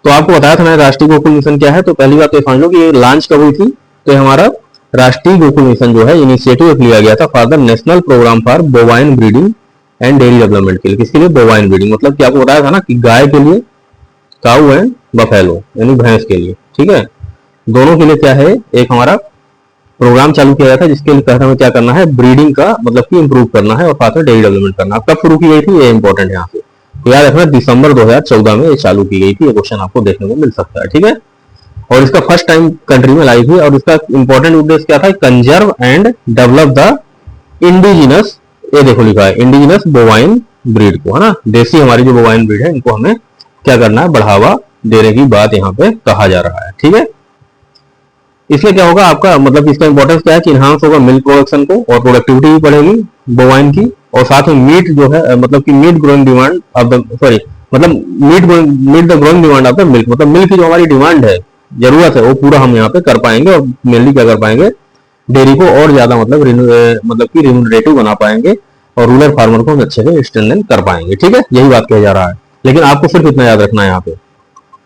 तो आपको बताया था मैंने राष्ट्रीय गोकुल मिशन क्या है। तो पहली बात तो समझ लो कि ये लॉन्च कब हुई थी। तो हमारा राष्ट्रीय गोकुल मिशन जो है इनिशिएटिव लिया गया था for the national programme for bovine breeding and dairy development के लिए। किसके लिए? बोवाइन ब्रीडिंग, मतलब कि आपको बताया था ना कि गाय के लिए, काऊ एंड बफेलो यानी भैंस के लिए, ठीक है। दोनों के लिए क्या है, एक हमारा प्रोग्राम चालू किया गया था जिसके तहत हमें क्या करना है, ब्रीडिंग का मतलब कि इंप्रूव करना है और साथ में डेयरी डेवलपमेंट करना है। कब शुरू की गई थी ये इंपॉर्टेंट है यहाँ पे, तो याद रखना दिसंबर 2014 में ये चालू की गई थी। ये क्वेश्चन आपको देखने को मिल सकता है, ठीक है। और इसका फर्स्ट टाइम कंट्री में लाई थी और इसका इंपॉर्टेंट उद्देश्य क्या था, conserve and develop the indigenous, ये देखो लिखा है इंडिजिनस बोवाइन ब्रीड को, है ना, देसी हमारी जो बोवाइन ब्रीड है इनको हमें क्या करना है, बढ़ावा देने की बात यहाँ पे कहा जा रहा है, ठीक है। इसलिए क्या होगा आपका मतलब इसका इंपॉर्टेंस क्या है कि इनहांस होगा मिल्क प्रोडक्शन को और प्रोडक्टिविटी भी बढ़ेगी बोवाइन की, और साथ में मीट जो है मतलब कि meet growing demand of the sorry मतलब meet the growing demand of the milk, मतलब मिल्क की जो हमारी डिमांड है, जरूरत है, वो पूरा हम यहाँ पे कर पाएंगे और मेनली क्या कर पाएंगे, डेयरी को और ज्यादा मतलब कि रिम्यूनरेटिव बना पाएंगे और रूरल फार्मर को हम अच्छे से स्ट्रेंथन कर पाएंगे, ठीक है। यही बात कहा जा रहा है। लेकिन आपको सिर्फ इतना याद रखना है, यहाँ पे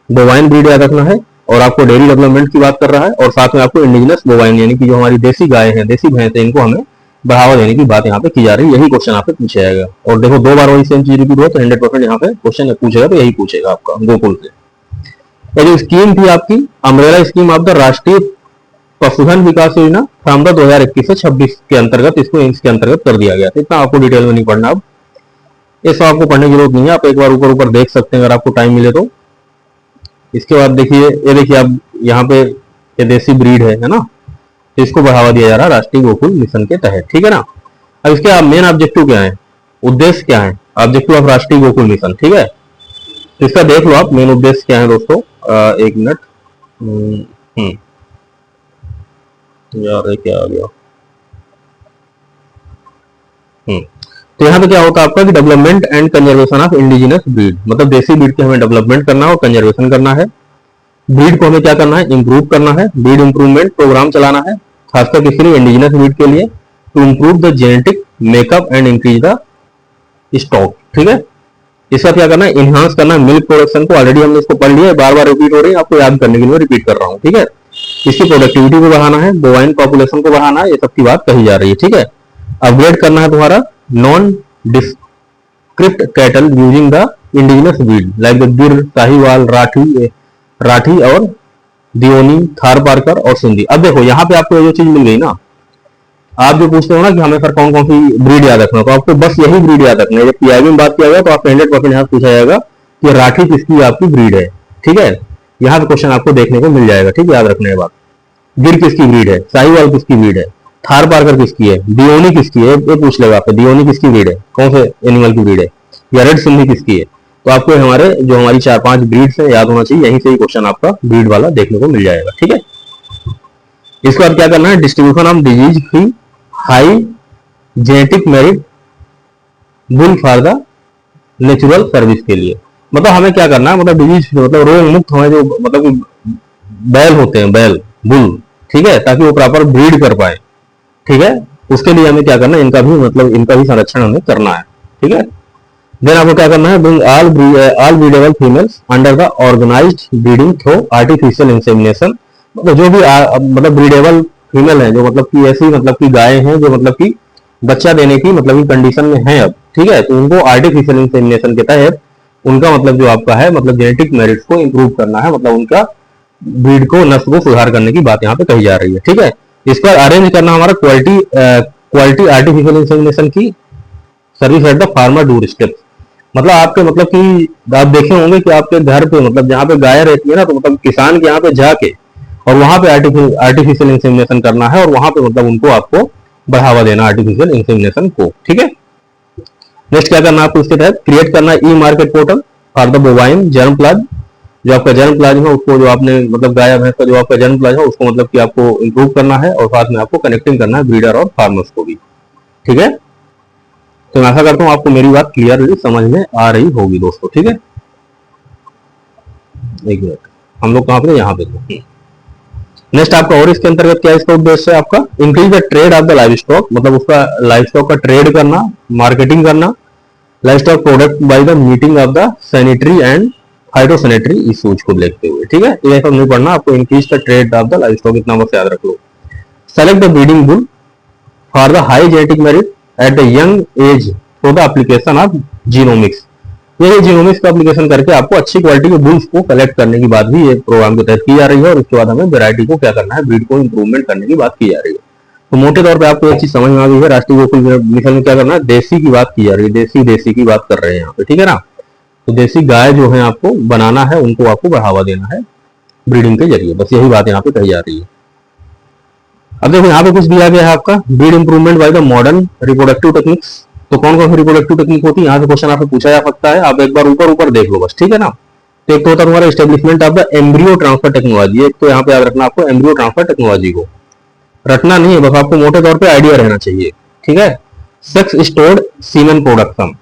बोवाइन ब्रीड याद रखना है और आपको डेयरी डेवलपमेंट की बात कर रहा है और साथ में आपको इंडिजिनस बोवाइन यानी कि जो हमारी देसी गाय है, देसी भैंस है, इनको हमें बढ़ावा देने की बात यहाँ पे की जा रही है। यही क्वेश्चन यहाँ पे पूछा जाएगा और देखो 2 बार वही सेम चीज रिपीट हो तो 100% यहाँ पे क्वेश्चन पूछेगा, तो यही पूछेगा आपका गोकुल से। ये जो स्कीम थी आपकी अम्ब्रेला स्कीम ऑफ द राष्ट्रीय पशुधन विकास योजना फ्रॉम द 2021 से 26 के अंतर्गत इसको इसके अंतर्गत कर दिया गया था। इतना आपको डिटेल में नहीं पढ़ना, अब ये सब आपको पढ़ने की जरूरत नहीं है, आप एक बार ऊपर ऊपर देख सकते हैं अगर आपको टाइम मिले तो। इसके बाद देखिए, ये देखिए आप यहाँ पे ये देसी ब्रीड है ना, इसको बढ़ावा दिया जा रहा है राष्ट्रीय गोकुल मिशन के तहत, ठीक है ना। अब इसके मेन ऑब्जेक्टिव क्या है, उद्देश्य क्या है, ऑब्जेक्टिव ऑफ राष्ट्रीय गोकुल मिशन, ठीक है। इसका देख लो आप मेन उद्देश्य क्या है दोस्तों। एक मिनट, यार क्या आ गया। तो यहाँ पे क्या होता है आपका कि development and conservation of indigenous breed, मतलब देसी ब्रीड की हमें डेवलपमेंट करना है और कंजर्वेशन करना है। ब्रीड को हमें क्या करना है, इंप्रूव करना है, ब्रीड इंप्रूवमेंट प्रोग्राम चलाना है, खासकर किसके लिए, इंडिजिनस ब्रीड के लिए, to improve the genetic makeup and increase the stock, ठीक है। इसका क्या करना है, इनहांस करना है मिल्क प्रोडक्शन को, ऑलरेडी हमने इसको पढ़ लिया है, बार बार रिपीट हो रही है, आपको याद करने के लिए रिपीट कर रहा हूँ, ठीक है। इसकी प्रोडक्टिविटी को बढ़ाना है, बोवाइन पॉपुलेशन को बढ़ाना है, ये सब की बात कही जा रही है, ठीक है। अपग्रेड करना है तुम्हारा non describe cattle using the indigenous breed like the गिर, साहिवाल, राठी और दियोनी, थार पारकर और सिंधी। अब देखो यहाँ पे आपको जो चीज मिल गई ना, आप जो पूछते हो ना कि हमें सर कौन कौन सी ब्रीड याद रखना, तो आपको बस यही ब्रीड याद रखना है। जब पीआईबी में बात किया गया तो आपको 100% यहाँ पूछा जाएगा कि राठी किसकी आपकी ब्रीड है, ठीक है। यहाँ पे क्वेश्चन आपको देखने को मिल जाएगा, ठीक है, याद रखना है बात। गिर किसकी ब्रीड है, साहिवाल किसकी ब्रीड है, थार पारकर किसकी है, दियोनी किसकी है, ये पूछ लेगा आपको दियोनी किसकी ब्रीड है, कौन से एनिमल की ब्रीड है, या रेड सिंधी किसकी है। तो आपको हमारे जो हमारी 4-5 ब्रीड्स है याद होना चाहिए, यहीं से ही क्वेश्चन आपका ब्रीड वाला देखने को मिल जाएगा, ठीक है। इसके बाद क्या करना है, distribution of disease free high genetic merit bull for the natural service के लिए, मतलब हमें क्या करना है, मतलब डिजीज मतलब रोग मुक्त हमें जो मतलब बैल होते हैं, बैल बुल, ठीक है, ताकि वो प्रॉपर ब्रीड कर पाए, ठीक है। उसके लिए हमें क्या करना है, इनका भी मतलब इनका भी संरक्षण हमें करना है, ठीक है। देन आपको क्या करना है, bring all breedable females under the organised breeding through artificial insemination, मतलब जो भी मतलब ब्रीडेबल फीमेल है, जो मतलब कि ऐसी मतलब कि गाय हैं जो मतलब कि बच्चा देने की मतलब की कंडीशन में है अब, ठीक है, तो उनको आर्टिफिशियल इंसेमिनेशन के तहत उनका मतलब जो आपका है मतलब जेनेटिक मेरिट्स को इंप्रूव करना है, मतलब उनका ब्रीड को, नस्ल को सुधार करने की बात यहाँ पे कही जा रही है, ठीक है। इसका अरेंज करना हमारा क्वालिटी आर्टिफिशियल इंसेमिनेशन की service at the farmer door step, मतलब आपके मतलब कि आप देखे होंगे कि आपके घर पे मतलब जहाँ पे गाय रहती है ना, तो मतलब किसान के यहाँ पे जाके और वहां पे आर्टिफिशियल इंसेमिनेशन करना है, और वहां पे मतलब उनको आपको बढ़ावा देना आर्टिफिशियल इंसेमिनेशन को। ठीक है, नेक्स्ट क्या करना है आपको इसके तहत, क्रिएट करना है e market portal for the bovine germplasm. जो आपका जर्म प्लाज है उसको, जो आपने मतलब गाय भैंस का जो आपका जर्म प्लाज है उसको मतलब कि आपको इंप्रूव करना है, और साथ में आपको कनेक्टिंग करना है ब्रीडर और फार्मर्स को भी। ठीक है, तो मैं आशा करता हूँ आपको मेरी बात क्लियरली समझ में आ रही होगी दोस्तों। ठीक है, एक मिनट, हम लोग कहाँ पे, यहाँ पे थे। नेक्स्ट आपका और इसके अंतर्गत क्या इसका उद्देश्य है आपका, increase the trade of the live stock, मतलब उसका लाइव स्टॉक का ट्रेड करना, मार्केटिंग करना live stock product by the meeting of the sanitary and phytosanitary issues को देखते हुए। ठीक है, ये सब नहीं पढ़ना आपको, increase the trade of the livestock इतना बस याद रख लो। Select the breeding bull for the high genetic merit at the young age for the application of genomics. ये जीनोमिक्स का एप्लीकेशन करके आपको अच्छी क्वालिटी के बुल्स को कलेक्ट करने की बात भी ये प्रोग्राम के तहत की जा रही है, और उसके बाद हमें वैरायटी को क्या करना है, ब्रीड को इंप्रूवमेंट करने की बात की जा रही है। तो मोटे तौर पे आपको एक चीज समझ में आ गई है, राष्ट्रीय गोकुल मिशन में क्या करना है, देसी की बात की जा रही है, देसी की बात कर रहे हैं यहाँ पे। ठीक है ना, तो देसी गाय जो है आपको बनाना है, उनको आपको बढ़ावा देना है ब्रीडिंग के जरिए, बस यही बात यहाँ पे कही जा रही है। अब देखो यहाँ पे कुछ दिया गया है आपका, breed improvement by the modern reproductive techniques. तो कौन कौन सी रिप्रोडक्टिव टेक्निक होती है, यहाँ से क्वेश्चन आपसे पूछा जा सकता है, आप एक बार ऊपर ऊपर देख लो बस। ठीक है ना, तो एक तो होता है तुम्हारा establishment of the embryo transfer technology. एक तो यहाँ पे याद रखना आपको एम्ब्रियो ट्रांसफर टेक्नोलॉजी को रटना नहीं है, बस आपको मोटे तौर पे आइडिया रहना चाहिए। ठीक है, सेक्स स्टोर्ड सीमेन प्रोडक्शन,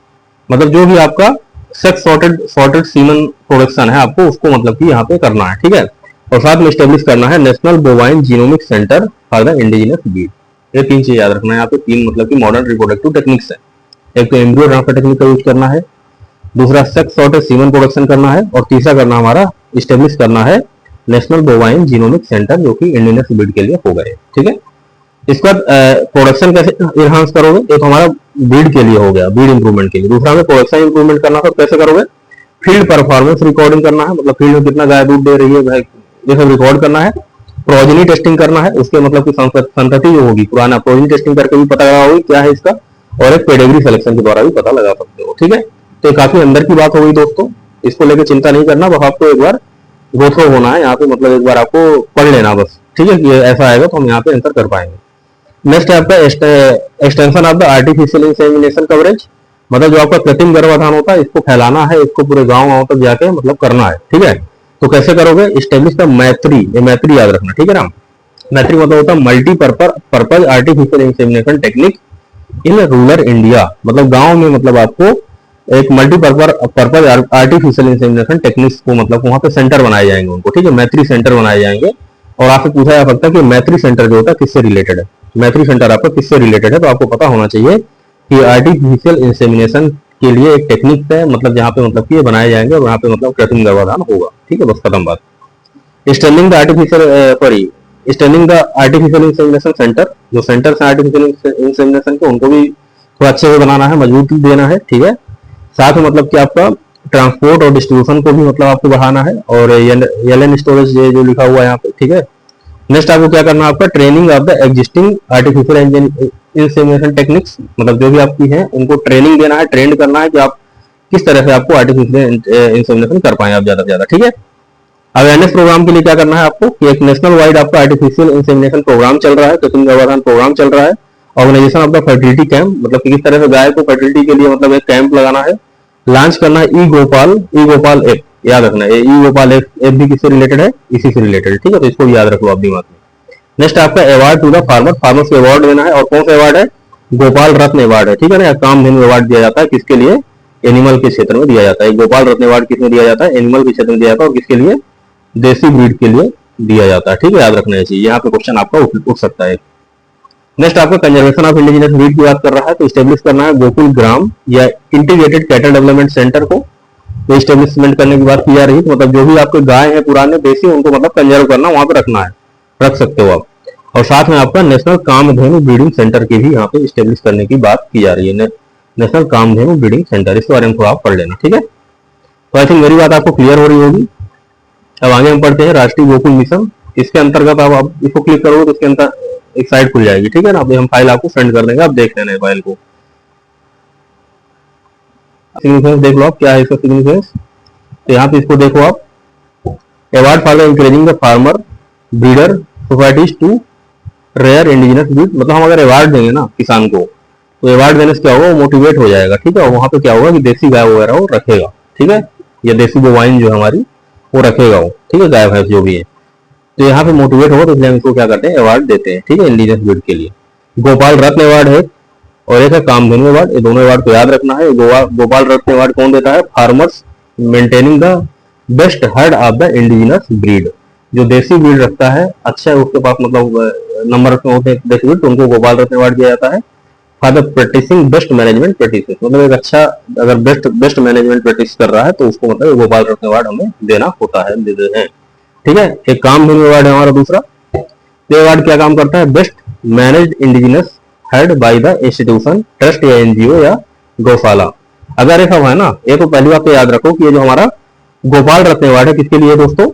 मतलब जो भी आपका सेक्स सॉर्टेड सीमेन प्रोडक्शन है आपको उसको मतलब कि यहाँ पे करना है। ठीक है, और साथ में स्टेब्लिश करना है national bovine genomic centre for the indigenous breed. ये तीन चीज याद रखना है यहाँ पे, तीन मतलब कि मॉडर्न रिप्रोडक्टिव टेक्निक्स है। एक तो एम्ब्रियो ट्रांसफर टेक्निक का यूज करना है, दूसरा सेक्स सॉर्टेड सीमेन प्रोडक्शन करना है, और तीसरा करना हमारा स्टेब्लिश करना है नेशनल बोवाइन जीनोमिक सेंटर, जो कि इंडिजिनस ब्रीड के लिए हो गए। ठीक है, इसके बाद प्रोडक्शन कैसे इनहांस करोगे, एक हमारा ब्रीड के लिए हो गया, ब्रीड इंप्रूवमेंट के लिए। दूसरा हमें प्रोडक्शन इंप्रूवमेंट करना था, कैसे करोगे, फील्ड परफॉर्मेंस रिकॉर्डिंग करना है, मतलब फील्ड में कितना गाय दूध दे रही है ये सब रिकॉर्ड करना है। प्रोजेनी टेस्टिंग करना है, उसके मतलब की संतति जो होगी पुराना, प्रोजेनी टेस्टिंग करके भी पता लगा होगी क्या है इसका, और एक पेडिग्री सिलेक्शन के द्वारा भी पता लगा सकते हो। ठीक है, तो काफी अंदर की बात हो गई दोस्तों, इसको लेकर चिंता नहीं करना, बस आपको एक बार गो थ्रू होना है यहाँ पे, मतलब एक बार आपको पढ़ लेना बस। ठीक है, ये ऐसा आएगा तो हम यहाँ पे आंसर कर पाएंगे। नेक्स्ट है आपका extension of the artificial insemination coverage, मतलब जो आपका कृत्रिम गर्भाधान होता है इसको फैलाना है, इसको पूरे गांव तक जाके मतलब करना है। ठीक है, तो कैसे करोगे, स्टेब्लिश द मैत्री, ये मैत्री याद रखना। ठीक है ना, मैत्री मतलब होता है multi purpose artificial insemination technique in rural India, मतलब गांव में मतलब आपको एक multi purpose artificial insemination techniques को मतलब वहां पे सेंटर बनाए जाएंगे उनको। ठीक है, मैत्री सेंटर बनाए जाएंगे, और आपसे पूछा जा सकता है कि मैत्री सेंटर जो होता है किससे रिलेटेड है, मैत्री सेंटर आपका किससे रिलेटेड है, तो आपको पता होना चाहिए कि आर्टिफिशियल इंसेमिनेशन के लिए एक टेक्निक है, मतलब जहाँ पे मतलब कि ये बनाए जाएंगे और वहाँ पे मतलब कृत्रिम गर्भाधान होगा। ठीक है, बस खत्म बात। Standing the artificial sorry standing the artificial insemination centre, जो सेंटर है आर्टिफिशियल इंसेमिनेशन के, उनको भी थोड़ा अच्छे से बनाना है, मजबूती देना है। ठीक है, साथ में मतलब कि आपका ट्रांसपोर्ट और डिस्ट्रीब्यूशन को भी मतलब आपको बढ़ाना है, और एल स्टोरेज जो लिखा हुआ है यहाँ पे। ठीक है, नेक्स्ट आपको क्या करना है, आपका training of the existing artificial insemination techniques, मतलब जो भी आपकी है उनको ट्रेनिंग देना है, ट्रेंड करना है कि आप किस तरह से आपको आर्टिफिशियल इंसेमिनेशन कर पाए आप ज्यादा से ज्यादा। ठीक है, अवेयरनेस प्रोग्राम के लिए क्या करना है आपको कि एक नेशनल वाइड आपका आर्टिफिशियल इंसेमिनेशन प्रोग्राम चल रहा है, कृत्रिम गर्भाधान प्रोग्राम चल रहा है। Organisation of the fertility camp, मतलब किस तरह से गाय को फर्टिलिटी के लिए मतलब एक कैंप लगाना है। लॉन्च करना है ई गोपाल ऐप, याद रखना है ई गोपाल ऐप भी किससे रिलेटेड है, इसी से रिलेटेड। ठीक है, तो इसको भी याद रखो आप दिमाग में। नेक्स्ट आपका अवार्ड टू द फार्मर्स को अवार्ड देना है, और कौन सा अवार्ड है, गोपाल रत्न अवार्ड है। ठीक है ना, कामधेनु अवार्ड दिया जाता है किसके लिए, एनिमल के क्षेत्र में दिया जाता है। गोपाल रत्न अवार्ड किसमें दिया जाता है, एनिमल के क्षेत्र में दिया जाता है, और किसके लिए, देसी ब्रीड के लिए दिया जाता है। ठीक है, याद रखना चाहिए, यहाँ पे क्वेश्चन आपका उठ सकता है। नेक्स्ट आपका कंजर्वेशन ऑफ इंडिजिनस ब्रीड की बात कर रहा है, तो स्टेब्लिश करना है गोकुल ग्राम या इंटीग्रेटेड कैटल डेवलपमेंट सेंटर को, तो स्टेब्लिशमेंट करने की बात की जा रही है। तो मतलब जो भी आपके गाय है पुराने देसी, उनको मतलब कंजर्व करना, वहां पे रखना है, रख सकते हो आप। और साथ में आपका नेशनल कामधेनु ब्रीडिंग सेंटर की भी यहाँ पे स्टेब्लिश करने की बात की जा रही है, नेशनल कामधेनु ब्रीडिंग सेंटर, इसके बारे में थोड़ा आप पढ़ लेना। ठीक है, तो आई थिंक मेरी बात आपको क्लियर हो रही होगी। अब आगे हम पढ़ते हैं राष्ट्रीय गोकुल मिशन, इसके अंतर्गत आप इसको क्लिक करोगे तो इसके अंदर एक साइट खुल जाएगी। ठीक है ना, अभी हम फाइल आपको सेंड कर देंगे, आप देख लेना फाइल को। सिग्निफिकेंस देख लो आप, क्या है इसका सिग्निफिकेंस। तो यहाँ पे इसको देखो आप, award for encouraging the farmer breeder societies to rear indigenous breed. मतलब हम अगर अवार्ड देंगे ना किसान को, तो अवार्ड देने से क्या होगा, वो मोटिवेट हो जाएगा, ठीक है। वहां पे क्या होगा कि देसी गाय वगैरह वो रखेगा, ठीक है, या देसी बोवाइन जो हमारी वो रखेगा वो, ठीक है, गाय भैंस जो भी है। तो यहाँ पे मोटिवेट होगा, तो इसलिए हम इसको क्या करते हैं, अवार्ड देते हैं, ठीक है, इंडिजिनस ब्रीड के लिए। गोपाल रत्न अवार्ड है और एक है कामधेनु अवार्ड। ये दोनों अवार्ड को याद रखना है। गोपाल रत्न अवार्ड कौन देता है, farmers maintaining the best heard of the indigenous breed. जो देसी ब्रीड रखता है, अच्छा है, उसके पास मतलब नंबर होते हैं देसी ब्रीड, तो उनको गोपाल रत्न अवार्ड दिया जाता है। For the practising best management practices, मतलब एक अच्छा अगर बेस्ट मैनेजमेंट प्रैक्टिस कर रहा है तो उसको मतलब गोपाल रत्न अवार्ड हमें देना होता है, देते हैं, ठीक है। एक कामधेनु अवार्ड है हमारा दूसरा। ये अवार्ड क्या काम करता है, best managed indigenous head by the institution, trust या एनजीओ या गौशाला। अगर ये सब है ना, ये तो पहली बात तो याद रखो कि ये जो हमारा गोपाल रत्न अवार्ड है किसके लिए दोस्तों,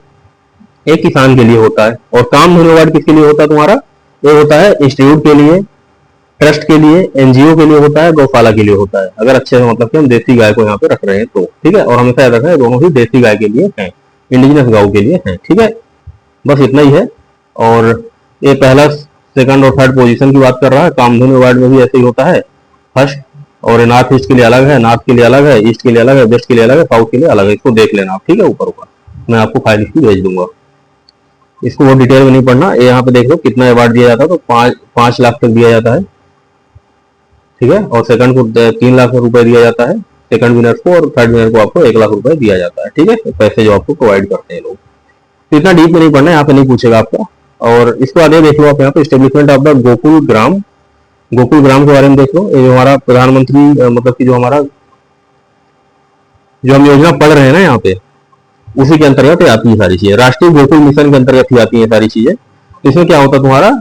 एक किसान के लिए होता है। और कामधेनु अवार्ड किसके लिए होता है तुम्हारा, ये होता है इंस्टीट्यूट के लिए, ट्रस्ट के लिए, एनजीओ के लिए होता है, गौशाला के लिए होता है। अगर अच्छे से मतलब कि हम देसी गाय को यहाँ पे रख रहे हैं तो, ठीक है। और हमेशा याद रखना है दोनों ही देसी गाय के लिए हैं, इंडिजिनस गाँव के लिए हैं, ठीक है। बस इतना ही है। और ये पहला सेकंड और थर्ड पोजीशन की बात कर रहा है। कामधेनु अवार्ड में भी ऐसे ही होता है, फर्स्ट और नॉर्थ ईस्ट के लिए अलग है, नॉर्थ के लिए अलग है, ईस्ट के लिए अलग है, वेस्ट के लिए अलग है, साउथ के लिए अलग है। इसको देख लेना आप, ठीक है, ऊपर ऊपर मैं आपको फाइल इसकी भेज दूंगा, इसको वो डिटेल में नहीं पढ़ना। ये यहाँ पे देख लो कितना अवार्ड दिया जाता है, तो 5 लाख तक दिया जाता है, ठीक है। और सेकंड को 3 लाख रुपए दिया जाता है सेकंड विनर को, और थर्ड विनर को आपको 1 लाख रुपए दिया जाता है, ठीक है। पैसे जो आपको प्रोवाइड करते हैं लोग, तो इतना डीप में नहीं पढ़ना है, यहाँ पे नहीं पूछेगा आपका। और इसके बाद ये देख लो आप यहाँ पे स्टेब्लिशमेंट ऑफ द गोकुल ग्राम। गोकुल ग्राम के बारे में देख लो। ये जो हमारा प्रधानमंत्री मतलब कि जो हमारा जो हम योजना पढ़ रहे हैं ना यहाँ पे, उसी के अंतर्गत आती है सारी चीजें, राष्ट्रीय गोकुल मिशन के अंतर्गत ही आती है सारी चीजें। इसमें क्या होता है, तुम्हारा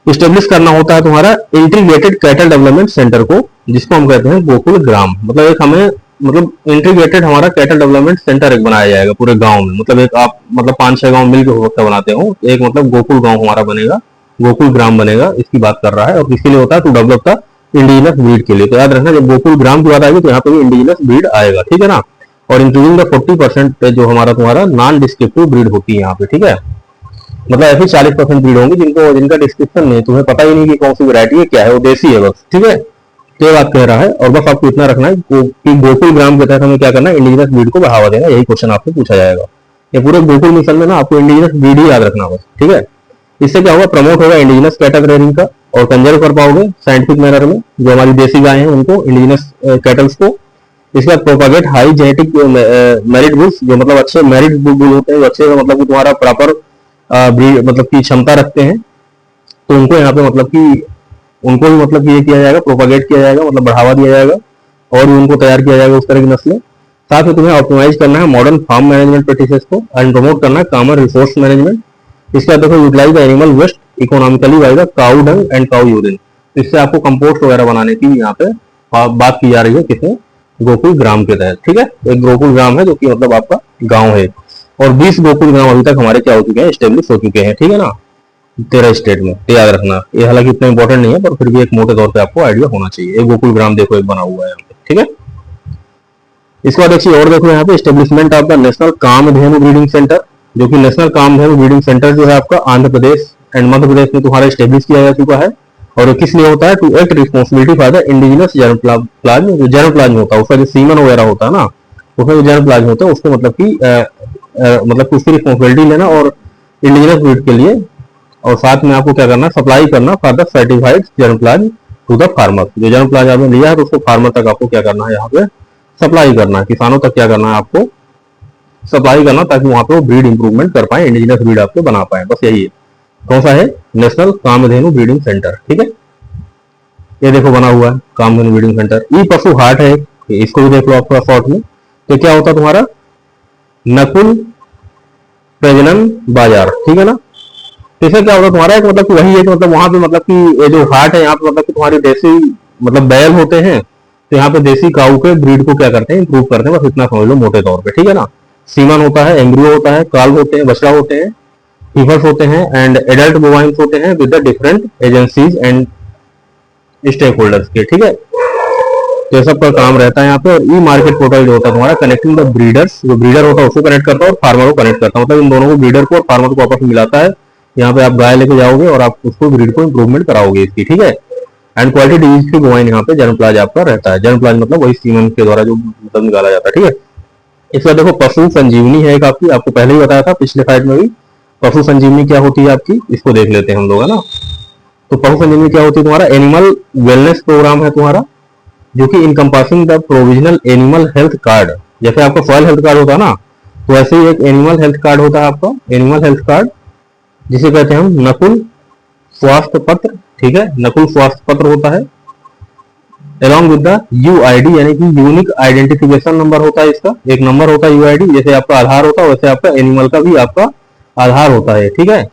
स्टेब्लिश करना होता है तुम्हारा इंटीग्रेटेड कैटल डेवलपमेंट सेंटर को, जिसको हम कहते हैं गोकुल ग्राम। मतलब एक हमें मतलब इंटीग्रेटेड हमारा कैटल डेवलपमेंट सेंटर एक बनाया जाएगा पूरे गांव में। मतलब एक आप मतलब 5-6 गांव मिलकर हो सकता बनाते हो, एक मतलब गोकुल गांव हमारा बनेगा, गोकुल ग्राम बनेगा, इसकी बात कर रहा है। और किसके लिए होता है, to develop the indigenous breed के लिए। तो याद रखना जब गोकुल ग्राम की बात आएगी तो यहाँ पे भी इंडिजिनस ब्रीड आएगा, ठीक है ना। और इंक्लूडिंग द 40% जो हमारा तुम्हारा नॉन डिस्क्रिप्टिव ब्रीड होती है यहाँ पे, ठीक है। मतलब ऐसी 40% ब्रीड होंगी जिनका डिस्क्रिप्शन नहीं, तुम्हें पता ही नहीं कि कौन सी वैरायटी है, क्या है, वो देसी है बस, ठीक है। तो ये बात कह रहा है। और बस आपको इतना रखना है कि गोकुल ग्राम के तहत हमें क्या करना है, इंडिजिनस ब्रीड को बढ़ावा देना। यही क्वेश्चन आपसे पूछा जाएगा। ये पूरे गोकुल मिशन में ना आपको इंडिजिनस ब्रीड ही याद रखना बस, ठीक है। इससे क्या होगा, प्रमोट होगा इंडिजिनस कैटल रेयरिंग का, और कंजर्व कर पाओगे साइंटिफिक मैनर में जो हमारी देसी गाय हैं उनको, इंडिजिनस कैटल्स को। इसके बाद propagate high genetic merit bulls, जो मतलब अच्छे मेरिट बुल होते हैं, जो अच्छे मतलब कि तुम्हारा प्रॉपर ब्रीड मतलब की क्षमता रखते हैं, तो उनको यहाँ पे मतलब कि उनको भी मतलब कि ये किया जाएगा, प्रोपागेट किया जाएगा, मतलब बढ़ावा दिया जाएगा, और भी उनको तैयार किया जाएगा उस तरह की नस्लें। साथ में तुम्हें ऑप्टिमाइज करना है मॉडर्न फार्म मैनेजमेंट प्रैक्टिसेस को, एंड प्रमोट करना है कॉमन रिसोर्स मैनेजमेंट। इसके बाद देखो utilise the animal waste economically by the cow dung and cow urine. इससे आपको कंपोस्ट वगैरह बनाने की यहाँ पे बात की जा रही है, किसमें, गोकुल ग्राम के तहत, ठीक है। एक गोकुल ग्राम है जो कि मतलब आपका गांव है, और 20 गोकुल ग्राम अभी तक हमारे क्या हो चुके हैं, स्टेब्लिश हो चुके हैं, ठीक है ना, 13 स्टेट में। तो याद रखना, ये हालांकि इतना इंपॉर्टेंट नहीं है, पर फिर भी एक मोटे तौर पे आपको आइडिया होना चाहिए। एक गोकुल ग्राम देखो एक बना हुआ है यहाँ पे, ठीक है। इसके बाद देखिए और देखो यहाँ पे establishment of the national Kamdhenu breeding centre, जो कि नेशनल कामधेनु ब्रीडिंग सेंटर जो है आपका आंध्र प्रदेश एंड मध्य प्रदेश में तुम्हारा स्टेब्लिश किया जा चुका है। और किस लिए होता है, to act responsibility for the indigenous germplasm. जो जर्म प्लाज्म होता है उसका जो सीमन वगैरह होता है ना, उसमें जो जर्म प्लाज्म होता है उसको मतलब कि मतलब उसकी रिस्पॉन्सिबिलिटी लेना और इंडिजिनस ब्रीड के लिए, और साथ में आपको क्या करना, सप्लाई करना for the certified germplasm to the farmer. जो जर्म प्लाज्म आपने लिया है तो उसको फार्मर तक आपको क्या करना है, यहाँ पे सप्लाई करना है, किसानों तक क्या करना है, आपको सप्लाई करना, ताकि वहां पे वो ब्रीड इंप्रूवमेंट कर पाए, इंडिजिनस ब्रीड आपको बना पाए। बस यही है। कौन सा है, नेशनल कामधेनु ब्रीडिंग सेंटर, ठीक है। ये देखो बना हुआ है कामधेनु ब्रीडिंग सेंटर। ई पशु हाट है, इसको भी देख लो आपका शॉर्ट में। तो क्या होता है तुम्हारा, नकुल प्रजनन बाजार, ठीक है ना। इससे क्या होगा तुम्हारा, एक मतलब कि वही है कि मतलब वहां पे मतलब कि ये जो हाट है यहाँ पे मतलब कि तुम्हारे देसी मतलब बैल होते हैं, तो यहाँ पे देसी काऊ के ब्रीड को क्या करते हैं, इंप्रूव करते हैं। बस इतना समझ लो मोटे तौर पे, ठीक है ना। सीमन होता है, एम्ब्रियो होता है, काल होते हैं, बछड़ा होते हैं, फीफर्स होते हैं, एंड एडल्ट बोवाइंस होते हैं with the different agencies and stakeholders के, ठीक है। तो ये सब का काम रहता है यहाँ पे। और ई मार्केट पोर्टल जो होता है तुम्हारा कनेक्टिंग द ब्रीडर्स, जो ब्रीडर होता है उसको कनेक्ट करता है और फार्मर को कनेक्ट करता है, मतलब इन दोनों को, ब्रीडर को और फार्मर को आपस में मिलाता है। यहाँ पे आप गाय लेके जाओगे और आप उसको ब्रीड को इंप्रूवमेंट कराओगे इसकी, ठीक है। एंड क्वालिटी डिजीज की बोवाइन यहाँ पे जर्मप्लाज आपका रहता है। जर्मप्लाज मतलब वही सीमन के द्वारा जो मतलब निकाला जाता है, ठीक है। इसका देखो पशु संजीवनी है एक आपकी, आपको पहले ही बताया था पिछले स्लाइड में भी। पशु संजीवनी क्या होती है आपकी, इसको देख लेते हैं हम लोग, है ना। तो पशु संजीवनी क्या होती है तुम्हारा, एनिमल वेलनेस प्रोग्राम है तुम्हारा, जो कि encompassing the provisional animal health card. जैसे आपका सॉइल हेल्थ कार्ड होता है ना, तो ऐसे ही एक एनिमल हेल्थ कार्ड होता है आपका, एनिमल हेल्थ कार्ड, जिसे कहते हैं हम नकुल स्वास्थ्य पत्र, ठीक है। नकुल स्वास्थ्य पत्र होता है along with the UID, यानी कि यूनिक आइडेंटिफिकेशन नंबर होता है इसका, एक नंबर होता है UID, जैसे आपका आधार होता है वैसे आपका एनिमल का भी आपका आधार होता है, ठीक है।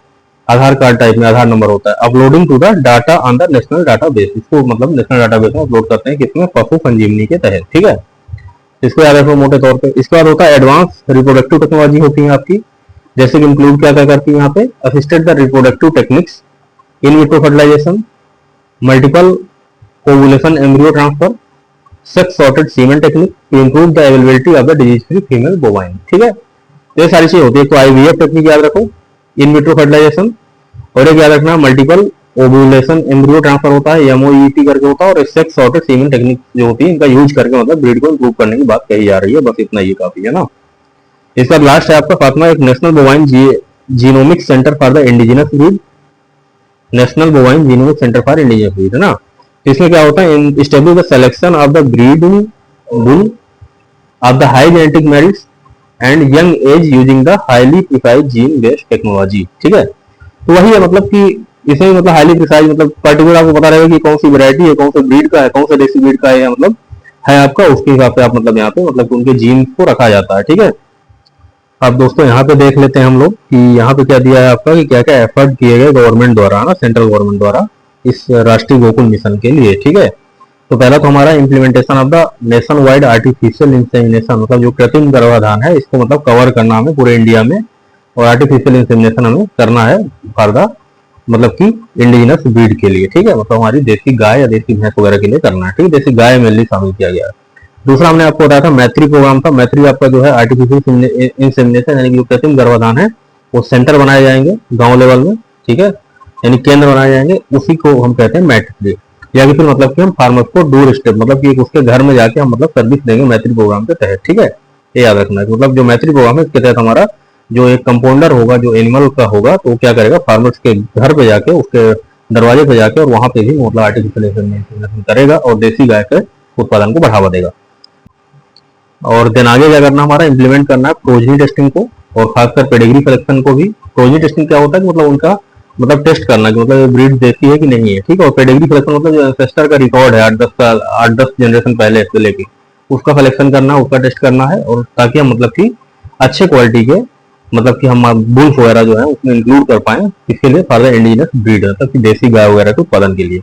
आधार कार्ड टाइप में आधार नंबर होता है। Uploading to the data on the national database, इसको मतलब नेशनल डाटाबेस में अपलोड करते हैं किसमें, पशु संजीवनी के तहत, ठीक है। इसको याद रखो मोटे तौर पे। इसके बाद होता है एडवांस रिप्रोडक्टिव टेक्नोलॉजी होती है आपकी, जैसे कि इंक्लूड क्या क्या करती है यहाँ पे, assisted the reproductive techniques, in vitro fertilisation, multiple ovulation embryo transfer, sex sorted semen technique to improve the availability of the disease free female bovine, ठीक है। तो ये सारी चीज होती है। तो आईवीएफ टेक्निक याद रखो, इन विट्रो फर्टिलाइजेशन, और एक याद रखना मल्टीपल ओवुलेशन एम्ब्रियो ट्रांसफर होता है, एमओईटी करके होता है, और सेक्स सॉर्टेड सीमेन टेक्निक जो होती है इनका यूज करके मतलब ब्रीड को इंप्रूव करने की बात कही जा रही है। बस इतना ही काफी है ना। इसका लास्ट है आपका फातिमा, एक national bovine genomic centre for the indigenous breed, national bovine genomic centre for indigenous breed, है ना। इसमें क्या होता है, establish the selection of the breeding bull of the high genetic merits and young age using the highly precise gene based technology, ठीक है। तो वही है मतलब कि इसमें मतलब हाईली प्रिसाइज मतलब पर्टिकुलर आपको पता रहेगा कि कौन सी वैरायटी है, कौन सा ब्रीड का है, कौन सा देसी ब्रीड का है, या मतलब है आपका, उसके हिसाब से आप मतलब यहाँ पे मतलब उनके जीन को रखा जाता है, ठीक है। अब दोस्तों यहाँ पे देख लेते हैं हम लोग कि यहाँ पे क्या दिया है आपका, कि क्या क्या एफर्ट किए गए गवर्नमेंट द्वारा ना, सेंट्रल गवर्नमेंट द्वारा इस राष्ट्रीय गोकुल मिशन के लिए, ठीक है। तो पहला तो हमारा implementation of the nation wide artificial insemination, मतलब जो कृत्रिम गर्भाधान है इसको मतलब कवर करना हमें पूरे इंडिया में, और आर्टिफिशियल इंसेमिनेशन हमें करना है फॉर द मतलब कि इंडिजिनस ब्रीड के लिए, ठीक है। मतलब हमारी देसी गाय या देसी भैंस वगैरह के लिए करना है, ठीक है। देसी गाय मेनली शामिल किया गया है। दूसरा हमने आपको बताया था मैत्री प्रोग्राम था। मैत्री आपका जो है आर्टिफिशियल इंसेमिनेशन यानी कि जो कृत्रिम गर्भाधान है वो सेंटर बनाए जाएंगे गांव लेवल में, ठीक है, यानी केंद्र बनाए जाएंगे, उसी को हम कहते हैं मैत्री। या फिर मतलब कि हम फार्मर्स को डोर स्टेप मतलब कि उसके घर में जाके हम मतलब सर्विस देंगे मैत्री प्रोग्राम के तहत, ठीक है। ये याद रखना है। मतलब जो मैत्री प्रोग्राम है इसके तहत हमारा जो एक कंपाउंडर होगा जो एनिमल का होगा, तो क्या करेगा, फार्मर्स के घर पे जाके उसके दरवाजे पे जाके और वहां पे भी मतलब आर्टिफिशियल इंसेमिनेशन करेगा और देसी गाय के उत्पादन को बढ़ावा देगा। और देन आगे क्या करना, हमारा इंप्लीमेंट करना है प्रोजनी टेस्टिंग को, और खासकर पेडिग्री कलेक्शन को भी। प्रोजनी टेस्टिंग क्या होता है कि मतलब उनका मतलब टेस्ट करना कि मतलब ब्रीड देती है कि नहीं है, ठीक है। और पेडिग्री कलेक्शन मतलब जो एंसेस्टर का रिकॉर्ड है 8-10 साल 8-10 जनरेशन पहले से लेके उसका कलेक्शन करना, उसका टेस्ट करना है, और ताकि हम मतलब कि अच्छे क्वालिटी के मतलब कि हम बुल्स वगैरह जो है उसमें इंक्लूड कर पाए, इसके लिए फॉर द इंडिजिनस ब्रीड, मतलब कि देसी गाय वगैरह के उत्पादन के लिए।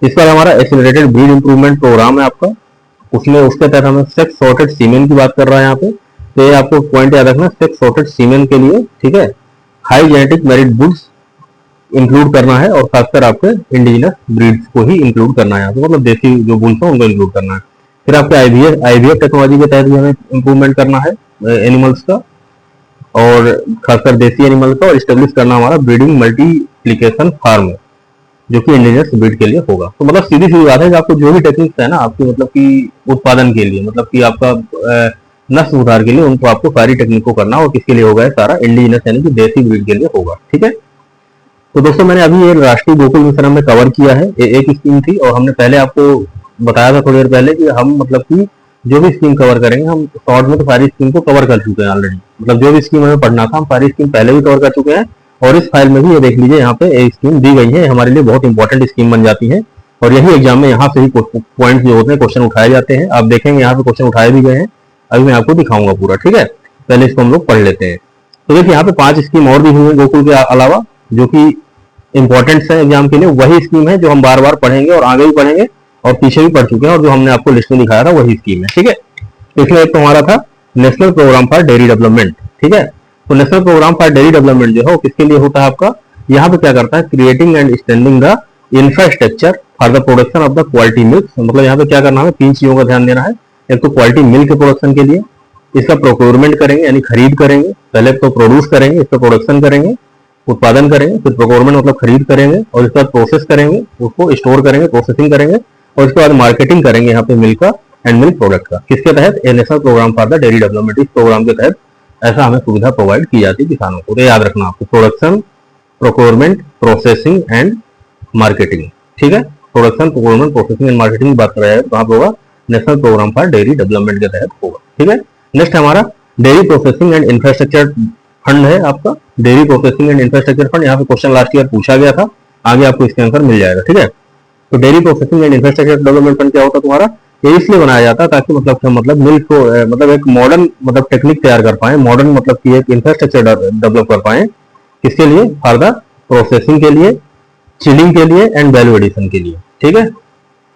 इसके बाद हमारा एक्सीलरेटेड ब्रीड इंप्रूवमेंट प्रोग्राम है आपका, उसमें उसके तहत हमें सेक्स सॉर्टेड सीमेन की बात कर रहा है यहाँ पे। तो ये आपको पॉइंट याद रखना, सेक्स सॉर्टेड सीमेन के लिए, ठीक है, high genetic merit bulls include करना है, और खासकर आपके इंडिजिनस ब्रीड्स को ही इंक्लूड करना है, तो मतलब देसी जो बुल्स हैं उनको इंक्लूड करना है। फिर आपके आईवीएफ टेक्नोलॉजी के तहत भी हमें इंप्रूवमेंट करना है एनिमल्स का, और खासकर देसी एनिमल का, और स्टेब्लिश करना हमारा ब्रीडिंग मल्टीप्लिकेशन फार्म जो कि इंडिजिनस ब्रीड के लिए होगा। तो मतलब सीधी सी बात है कि आपको जो भी टेक्निक्स है ना आपकी मतलब कि उत्पादन के लिए, मतलब कि आपका नस्ल सुधार के लिए, उनको आपको सारी टेक्निक को करना, और किसके लिए होगा, सारा इंडिजिनस यानी कि देसी ब्रीड के लिए होगा, ठीक है। तो दोस्तों मैंने अभी ये राष्ट्रीय गोकुल मिशन हमने कवर किया है, एक स्कीम थी, और हमने पहले आपको बताया था थोड़ी देर पहले कि हम मतलब कि जो भी स्कीम कवर करेंगे, हम शॉर्ट में तो सारी स्कीम को कवर कर चुके हैं ऑलरेडी। मतलब जो भी स्कीम हमें पढ़ना था हम सारी स्कीम पहले भी कवर कर चुके हैं, और इस फाइल में भी ये देख लीजिए यहाँ पे एक स्कीम दी गई है, हमारे लिए बहुत इंपॉर्टेंट स्कीम बन जाती है, और यही एग्जाम में यहाँ से ही पॉइंट जो होते हैं क्वेश्चन उठाए जाते हैं। आप देखेंगे यहाँ पे क्वेश्चन उठाए भी गए हैं, अभी मैं आपको दिखाऊंगा पूरा, ठीक है। पहले इसको हम लोग पढ़ लेते हैं। तो देखिए यहाँ पे 5 स्कीम और दी हुई है गोकुल के अलावा, जो कि इंपॉर्टेंट है एग्जाम के लिए। वही स्कीम है जो हम बार बार पढ़ेंगे और आगे भी पढ़ेंगे, और पीछे भी पढ़ चुके हैं, और जो हमने आपको लिस्ट में दिखाया था वही स्कीम है, ठीक है। इसमें एक तो हमारा था national programme for dairy development, ठीक है। तो national programme for dairy development जो है वो किसके लिए होता है आपका, यहाँ पे क्या करता है, creating and extending the infrastructure for the production of the quality milk, मतलब यहाँ पे क्या करना है, 3 चीजों का ध्यान देना है। एक तो क्वालिटी मिल्क के प्रोडक्शन के लिए इसका प्रोक्योरमेंट करेंगे, यानी खरीद करेंगे। पहले तो प्रोड्यूस करेंगे, इसका प्रोडक्शन करेंगे, उत्पादन करेंगे, फिर प्रोक्योरमेंट मतलब खरीद करेंगे, और इसके बाद प्रोसेस करेंगे, उसको स्टोर करेंगे, प्रोसेसिंग करेंगे, और इसके बाद मार्केटिंग करेंगे यहाँ पे मिल्क का एंड मिल्क प्रोडक्ट का। किसके तहत? National programme for the dairy development. इस प्रोग्राम के तहत ऐसा हमें सुविधा प्रोवाइड की जाती है किसानों को। तो याद रखना आपको, production, procurement, processing and marketing. ठीक है, production, procurement, processing and marketing की बात कर रहे हैं, कहाँ पे होगा? National programme for dairy development के तहत होगा। ठीक है, नेक्स्ट हमारा dairy processing and infrastructure fund है आपका, dairy processing and infrastructure fund. यहाँ पे क्वेश्चन लास्ट ईयर पूछा गया था, आगे आपको इसके आंसर मिल जाएगा। ठीक है, तो dairy processing and infrastructure development fund क्या होता है तुम्हारा? ये इसलिए बनाया जाता है ताकि मतलब मिल्क को मतलब एक मॉडर्न मतलब टेक्निक तैयार कर पाए, मॉडर्न मतलब कि एक इंफ्रास्ट्रक्चर डेवलप कर पाए। किसके लिए? फॉर द प्रोसेसिंग के लिए, चिलिंग के लिए एंड वैल्यू एडिशन के लिए। ठीक है,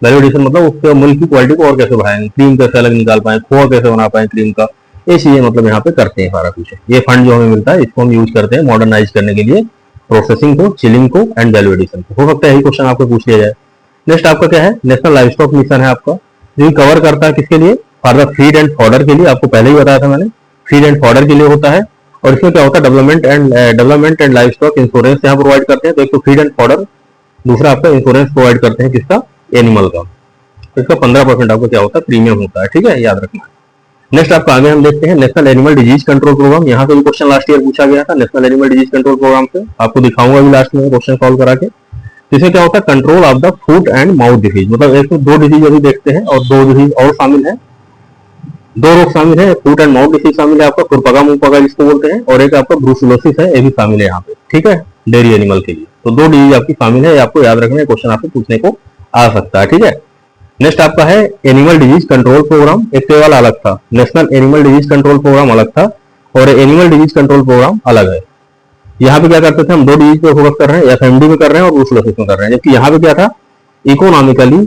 वैल्यू एडिशन मतलब उसके मिल्क की क्वालिटी को और कैसे बढ़ाएंगे, क्रीम कैसे अलग निकाल पाए, खोआ कैसे बना पाए क्रीम का, ये चीजें मतलब यहाँ पे करते हैं सारा कुछ। ये फंड जो हमें मिलता है इसको हम यूज करते हैं मॉडर्नाइज करने के लिए, प्रोसेसिंग को, चिलिंग को एंड वैल्यू एडिशन को। हो सकता है यही क्वेश्चन आपको पूछ लिया जाए। नेक्स्ट आपका क्या है? नेशनल लाइव स्टॉक मिशन है आपका, जो कवर करता है किसके लिए? For the feed and fodder के लिए। आपको पहले ही बताया था मैंने, फीड एंड फॉडर के लिए होता है। और इसमें क्या होता है? Development and live stock insurance यहाँ प्रोवाइड करते हैं। तो एक तो फीड एंड फॉडर, दूसरा आपका इंश्योरेंस प्रोवाइड करते हैं किसका? एनिमल का। तो इसका 15% आपको क्या होता है? प्रीमियम होता है। ठीक है, याद रखना। नेक्स्ट आपका आगे हम देखते हैं national animal disease control programme. यहाँ से भी क्वेश्चन लास्ट ईयर पूछा गया था national animal disease control programme से, आपको दिखाऊंगा भी लास्ट में क्वेश्चन सॉल्व करा के। इसमें क्या होता है? Control of the foot and mouth disease, मतलब एक 2 डिजीज अभी देखते हैं और 2 डिजीज और शामिल है, 2 रोग शामिल है। फूट एंड माउथ डिजीज शामिल है आपका, खुरपका मुंहपका जिसको बोलते हैं, और एक आपका ब्रूसेलोसिस है, ये भी शामिल है यहाँ पे। ठीक है, डेयरी एनिमल के लिए। तो 2 डिजीज आपकी शामिल है, आपको याद रखना है, क्वेश्चन आपसे पूछने को आ सकता है। ठीक है, नेक्स्ट आपका है एनिमल डिजीज कंट्रोल प्रोग्राम। एक वाला अलग था, national animal disease control programme अलग था, और एनिमल डिजीज कंट्रोल प्रोग्राम अलग है। यहाँ पे क्या करते थे हम? 2 डिजीज पे फोकस कर रहे हैं, एफएमडी में कर रहे हैं और ब्रूसेलोसिस में कर रहे हैं। जबकि यहाँ पे क्या था? Economically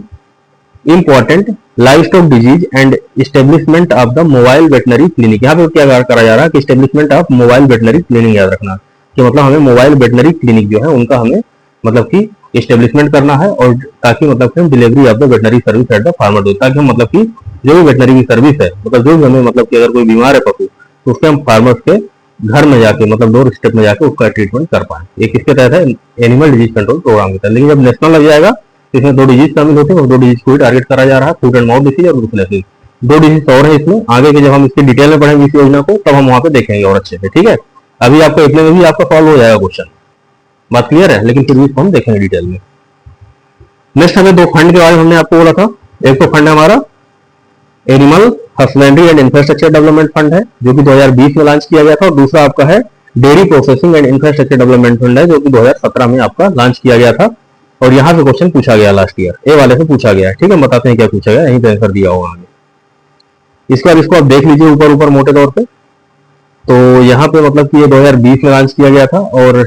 important live stock disease and establishment of the mobile veterinary clinic. यहाँ पे क्या करा जा रहा है कि establishment of mobile veterinary clinic. याद रखना कि मतलब हमें मोबाइल वेटनरी क्लिनिक जो है उनका हमें मतलब कि एस्टेब्लिशमेंट करना है, और ताकि मतलब कि हम delivery of the veterinary service at the farmer दो, ताकि हम मतलब कि जो भी वेटनरी की सर्विस है, मतलब जो भी हमें मतलब कि अगर कोई बीमार है पशु, तो उसके हम फार्मर्स के घर में जाके मतलब डोर स्टेप में जाके उसका ट्रीटमेंट कर पाए। ये किसके तहत है? एनिमल डिजीज कंट्रोल प्रोग्राम के तहत। लेकिन जब नेशनल लग जाएगा तो इसमें 2 डिजीज शामिल होते हैं, और 2 डिजीज को ही टारगेट करा जा रहा है, फूट एंड माउथ डिसीज और ब्रूसेलोसिस। 2 डिजीज और है इसमें, आगे के जब हम इसके डिटेल में पढ़ेंगे इस योजना को तब हम वहां पे देखेंगे और अच्छे से। ठीक है, अभी आपको इतने में भी आपका सॉल्व हो जाएगा क्वेश्चन, बात क्लियर है, लेकिन फिर भी इसको हम देखेंगे डिटेल में। नेक्स्ट हमें 2 फंड के बारे में हमने आपको बोला था। एक तो फंड है हमारा animal husbandry and infrastructure development fund है, जो कि 2020 में लॉन्च किया गया था, और दूसरा आपका है dairy processing and infrastructure development fund है, जो कि 2017 में आपका लॉन्च किया गया था। और यहाँ से क्वेश्चन पूछा गया लास्ट ईयर, ए वाले से पूछा गया है। ठीक है, बताते हैं क्या पूछा गया, यहीं पे आंसर दिया होगा आगे। इसके बाद इसको आप देख लीजिए ऊपर ऊपर मोटे तौर पे। तो यहाँ पे मतलब कि ये 2020 में लॉन्च किया गया था, और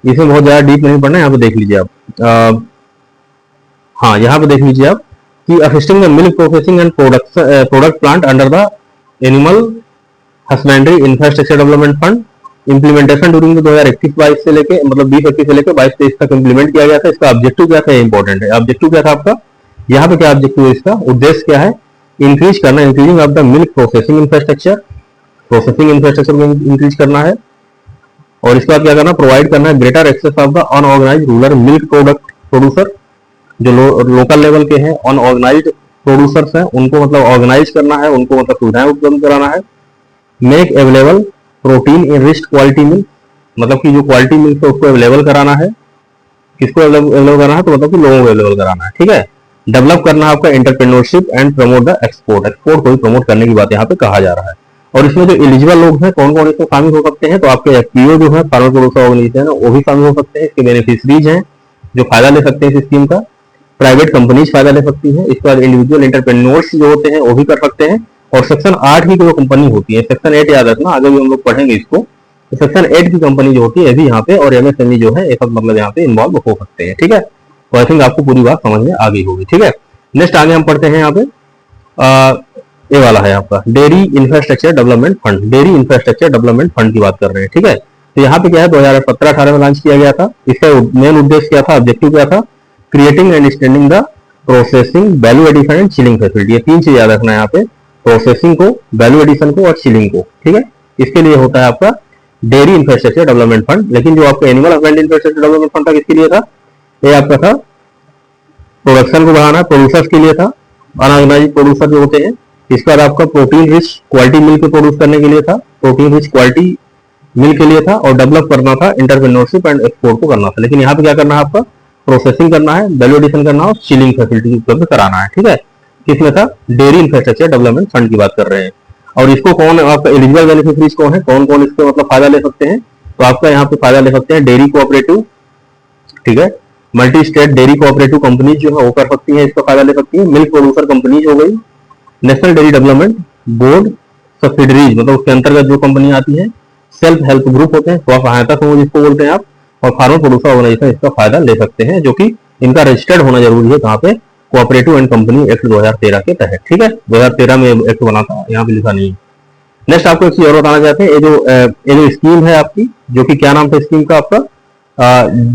इसमें बहुत ज्यादा डीप नहीं पढ़ना है, यहाँ पे देख लीजिए आप। हाँ, यहाँ पे देख लीजिए आप कि assisting the milk processing and product plant under the animal husbandry infrastructure development fund, implementation during 2021-22 से लेके मतलब 2021 से लेकर 22-23 तक इम्प्लीमेंट किया गया था। इसका ऑब्जेक्टिव क्या था? इंपॉर्टेंट है। ऑब्जेक्टिव क्या था आपका? यहाँ पे क्या ऑब्जेक्टिव है इसका? उद्देश्य क्या है? इंक्रीज करना, increasing of the milk processing infrastructure, processing infrastructure को इंक्रीज करना है। और इसके बाद क्या करना? प्रोवाइड करना है greater access of the unorganised rural milk product producer, जो लोकल लेवल के हैं अनऑर्गेनाइज्ड प्रोड्यूसर्स हैं, उनको मतलब ऑर्गेनाइज करना है, उनको मतलब सुविधाएं उपलब्ध कराना है। Make available protein enriched quality milk, मतलब कि जो क्वालिटी मिल्क है उसको अवेलेबल कराना है। किसको अवेलेबल कराना है? तो मतलब कि लोगों को अवेलेबल कराना है। ठीक है, डेवलप करना है आपका entrepreneurship and promote the export, export को भी प्रमोट करने की बात यहाँ पे कहा जा रहा है। और इसमें जो एलिजिबल लोग हैं कौन कौन इसमें शामिल हो सकते हैं? तो आपके एफपीओ जो है फार्मर प्रोड्यूसर ऑर्गेनाइजेशन, वो भी शामिल हो सकते हैं। इसके बेनिफिशरीज हैं जो फायदा ले सकते हैं इस स्कीम का, प्राइवेट कंपनीज फायदा ले सकती हैं, इसके बाद इंडिविजुअल एंटरप्रेन्योर्स जो होते हैं वो भी कर सकते हैं। और सेक्शन 8 की जो कंपनी होती है, सेक्शन 8 याद रखना, आगे भी हम लोग पढ़ेंगे इसको, तो सेक्शन 8 की कंपनी जो होती है भी यहाँ पे, और एमएसएमई जो है एक मतलब यहाँ पे इन्वॉल्व हो सकते हैं। ठीक है, तो आई थिंक आपको पूरी बात समझ में आ गई होगी। ठीक है, नेक्स्ट आगे हम पढ़ते हैं यहाँ पे ये वाला है आपका dairy infrastructure development fund, dairy infrastructure development fund की बात कर रहे हैं। ठीक है, तो यहाँ पे क्या है 2017-18 में लॉन्च किया गया था। इसका मेन उद्देश्य क्या था? ऑब्जेक्टिव क्या था? Creating and extending the processing, value addition and chilling facility. ये तीन चीज याद रखना है यहाँ पे, प्रोसेसिंग को, वैल्यू एडिशन को और चिलिंग को, ठीक है। इसके लिए होता है आपका डेयरी इंफ्रास्ट्रक्चर डेवलपमेंट फंड। लेकिन जो आपका animal husbandry infrastructure development fund था किसके लिए था? ये आपका था प्रोडक्शन को बढ़ाना, प्रोड्यूसर्स के लिए था, अनऑर्गेनाइज्ड प्रोड्यूसर जो होते हैं। इसके बाद आपका protein rich quality milk produce करने के लिए था, प्रोटीन रिच क्वालिटी मिल्क के लिए था, और डेवलप करना था एंटरप्रेन्योरशिप एंड एक्सपोर्ट को करना था। लेकिन यहाँ पे क्या करना है आपका? प्रोसेसिंग करना है, वैल्यू एडिशन करना है और चिलिंग फैसिलिटी उपलब्ध कराना है, ठीक है। किसमें था? डेयरी इंफ्रास्ट्रक्चर डेवलपमेंट फंड की बात कर रहे हैं। और इसको कौन आपका एलिजिबल बेनिफिशरीज कौन है, कौन कौन इसको मतलब फायदा ले सकते हैं? तो आपका यहाँ पे फायदा ले सकते हैं डेयरी कोऑपरेटिव, ठीक है, multi state dairy cooperative companies जो है वो कर सकती है, इसका फायदा ले सकती है। मिल्क प्रोड्यूसर कंपनीज हो गई, national dairy development board subsidiaries, मतलब उसके अंतर्गत जो कंपनी आती है, सेल्फ हेल्प ग्रुप होते हैं, स्व सहायता समूह जिसको बोलते हैं आप, और फार्मर प्रोड्यूसर ऑर्गेनाइजेशन इसका फायदा ले सकते हैं, जो कि इनका रजिस्टर्ड होना जरूरी है कहाँ पे? कोऑपरेटिव एंड कंपनी एक्ट 2013 के तहत, ठीक है। 2013 में एक्ट बना था, यहाँ पे लिखा नहीं है। नेक्स्ट आपको एक चीज और बताना चाहते हैं, ये जो स्कीम है आपकी, जो कि क्या नाम था स्कीम का आपका?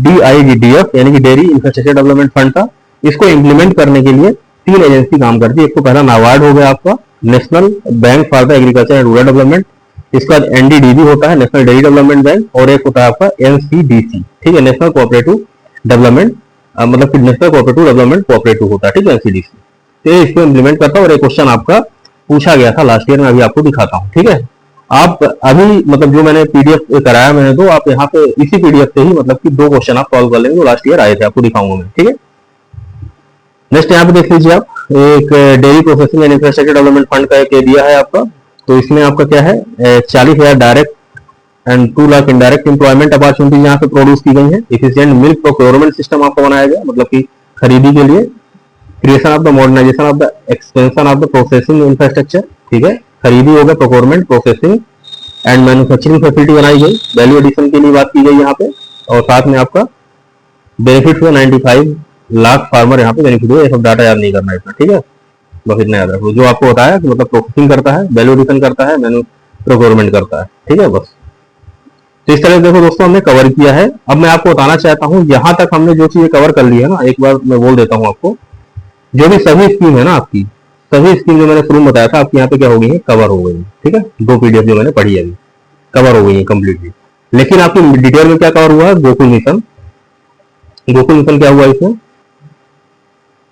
DIDF यानी कि डेयरी इंफ्रास्ट्रक्चर डेवलपमेंट फंड था। इसको इम्प्लीमेंट करने के लिए तीन एजेंसी काम करती है। एक तो पहला नाबार्ड हो गया आपका, national bank for the agriculture and rural development. इसका NDDB होता है, नेशनल डेयरी डेवलपमेंट बैंक, और एक होता है आपका NCDC, ठीक है, नेशनल कोऑपरेटिव डेवलपमेंट, मतलब कि नेशनल कोऑपरेटिव डेवलपमेंट कोऑपरेटिव होता है, ठीक है, NCDC। तो ये इसको इम्प्लीमेंट करता है। और एक क्वेश्चन आपका पूछा गया था लास्ट ईयर में, अभी आपको दिखाता हूँ, ठीक है। आप अभी मतलब जो मैंने PDF कराया मैंने, तो आप यहाँ पे इसी PDF से ही मतलब कि 2 क्वेश्चन आप सॉल्व कर लेंगे जो लास्ट ईयर आए थे, आपको दिखाऊंगा मैं, ठीक है। नेक्स्ट यहाँ पे देख लीजिए आप, एक dairy processing and infrastructure development fund का एक दिया है आपका। तो इसमें आपका क्या है? 40,000 direct and 2 lakh indirect employment opportunities यहाँ पे प्रोड्यूस की गई है। एफिशिएंट मिल्क प्रोक्योरमेंट सिस्टम आपको बनाया गया, मतलब कि खरीदी के लिए। Creation of the modernisation of the expansion of the processing infrastructure, ठीक है, खरीदी हो गया, procurement, processing and manufacturing facility बनाई गई, वैल्यू एडिशन के लिए बात की गई यहाँ पे। और साथ में आपका बेनिफिट हुआ 95 लाख फार्मर यहाँ पे बेनिफिट हुआ। ये सब डाटा याद नहीं करना है इसमें, ठीक है, बस इतना याद रखो। जो आपको बताया कि मतलब प्रोसेसिंग करता है, वैल्यू एडिशन करता है, मैन्यू प्रोक्योरमेंट करता है, ठीक है, बस। तो इस तरह से देखो दोस्तों हमने कवर किया है। अब मैं आपको बताना चाहता हूँ, यहाँ तक हमने जो चीजें कवर कर ली है ना, एक बार मैं बोल देता हूँ आपको, जो भी सभी स्कीम है ना आपकी, सभी स्कीम जो मैंने शुरू में बताया था आपकी यहाँ पे क्या हो गई है? कवर हो गई है, ठीक है। 2 PDF जो मैंने पढ़ी है अभी कवर हो गई है कंप्लीटली। लेकिन आपकी डिटेल में क्या कवर हुआ है? गोकुल मिशन। गोकुल मिशन क्या हुआ इसमें?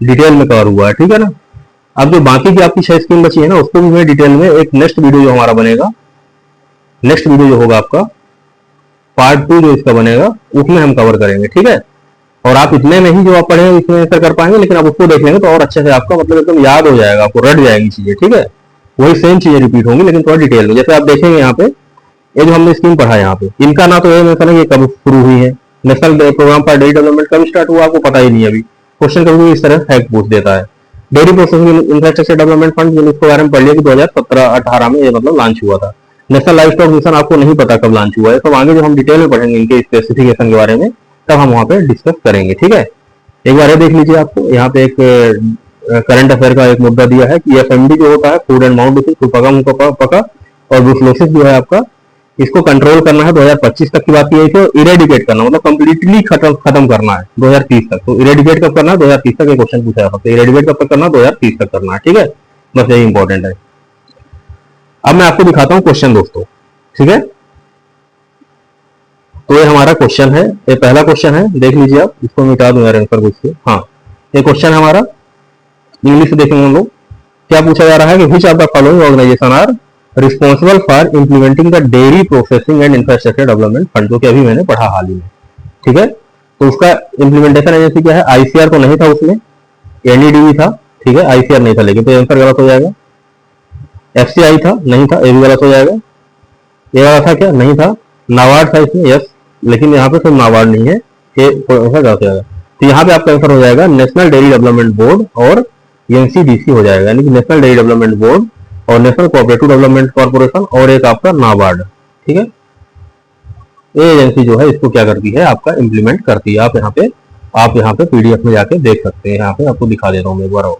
डिटेल में कवर हुआ है, ठीक है ना। अब जो बाकी की आपकी 6 स्कीम बची है ना, उसको भी मैं डिटेल में एक नेक्स्ट वीडियो जो हमारा बनेगा, नेक्स्ट वीडियो जो होगा आपका पार्ट 2 जो इसका बनेगा, उसमें हम कवर करेंगे, ठीक है। और आप इतने में ही जो आप पढ़े इसमें आंसर कर पाएंगे, लेकिन आप उसको देख लेंगे तो और अच्छे से आपका मतलब एकदम याद हो जाएगा, आपको रट जाएगी चीजें, ठीक है। वही सेम चीजें रिपीट होंगी लेकिन थोड़ा डिटेल में। जैसे आप देखेंगे यहाँ पे, ये जो हमने स्कीम पढ़ा है यहाँ पे, इनका ना तो ये मेंशन है कि कब शुरू हुई है, national programme for dairy development कब स्टार्ट हुआ आपको पता ही नहीं अभी। क्वेश्चन कभी इस तरह फैक्ट पूछ देता है। Dairy processing infrastructure development fund, इसके बारे में पढ़ लिया कि 2017-18 में ये मतलब लॉन्च हुआ था। नेशनल लाइफ स्टॉक मिशन आपको नहीं पता कब लॉन्च हुआ है, तो आगे जो हम डिटेल में पढ़ेंगे इनके स्पेसिफिकेशन के बारे में, तब हम वहां पे डिस्कस करेंगे, ठीक है। एक बार ये देख लीजिए, आपको यहाँ पे एक करंट अफेयर का एक मुद्दा दिया है कि FMD जो होता है, फूड एंड माउथ डिसीज, पका और ब्रुसलोसिस जो है आपका, इसको कंट्रोल करना है 2025 तक की बात की गई थी, और इरेडिकेट करना मतलब कंप्लीटली खत्म करना है 2030 तक। तो इरेडिकेट कब करना है? 2030 तक। एक क्वेश्चन पूछा जा सकता है, इरेडिकेट कब तक करना है? 2030 तक करना है, ठीक है, बस यही इंपॉर्टेंट है। अब मैं आपको दिखाता हूँ क्वेश्चन दोस्तों, ठीक है। तो ये हमारा क्वेश्चन है, ये पहला क्वेश्चन है, देख लीजिए आप, इसको मिटा दूं यार आंसर कुछ से। हाँ, ये क्वेश्चन है हमारा, इंग्लिश से देखेंगे हम लोग। क्या पूछा जा रहा है कि which of the following organisation are responsible for implementing the dairy processing and infrastructure development fund, जो कि अभी मैंने पढ़ा हाल ही में, ठीक है। तो उसका इंप्लीमेंटेशन एजेंसी क्या है? ICR तो नहीं था उसमें, NEDB था, ठीक है, ICR नहीं था, लेकिन तो आंसर गलत हो जाएगा। FCI था, नहीं था, ये भी गलत हो जाएगा। ये वाला था क्या? नहीं था। नाबार्ड था इसमें, यस, लेकिन यहाँ पे सिर्फ नाबार्ड नहीं है, ये ऐसा गलत हो जाएगा। तो यहाँ पे आपका आंसर हो जाएगा नेशनल डेयरी डेवलपमेंट बोर्ड और NCDC हो जाएगा, यानी कि नेशनल डेयरी डेवलपमेंट बोर्ड और नेशनल कोऑपरेटिव डेवलपमेंट कॉर्पोरेशन और एक आपका नाबार्ड, ठीक है। ये एजेंसी जो है इसको क्या करती है? आपका इंप्लीमेंट करती है। आप यहाँ पे PDF में जाके देख सकते हैं, यहाँ पे आपको दिखा देता हूँ मैं एक बार और।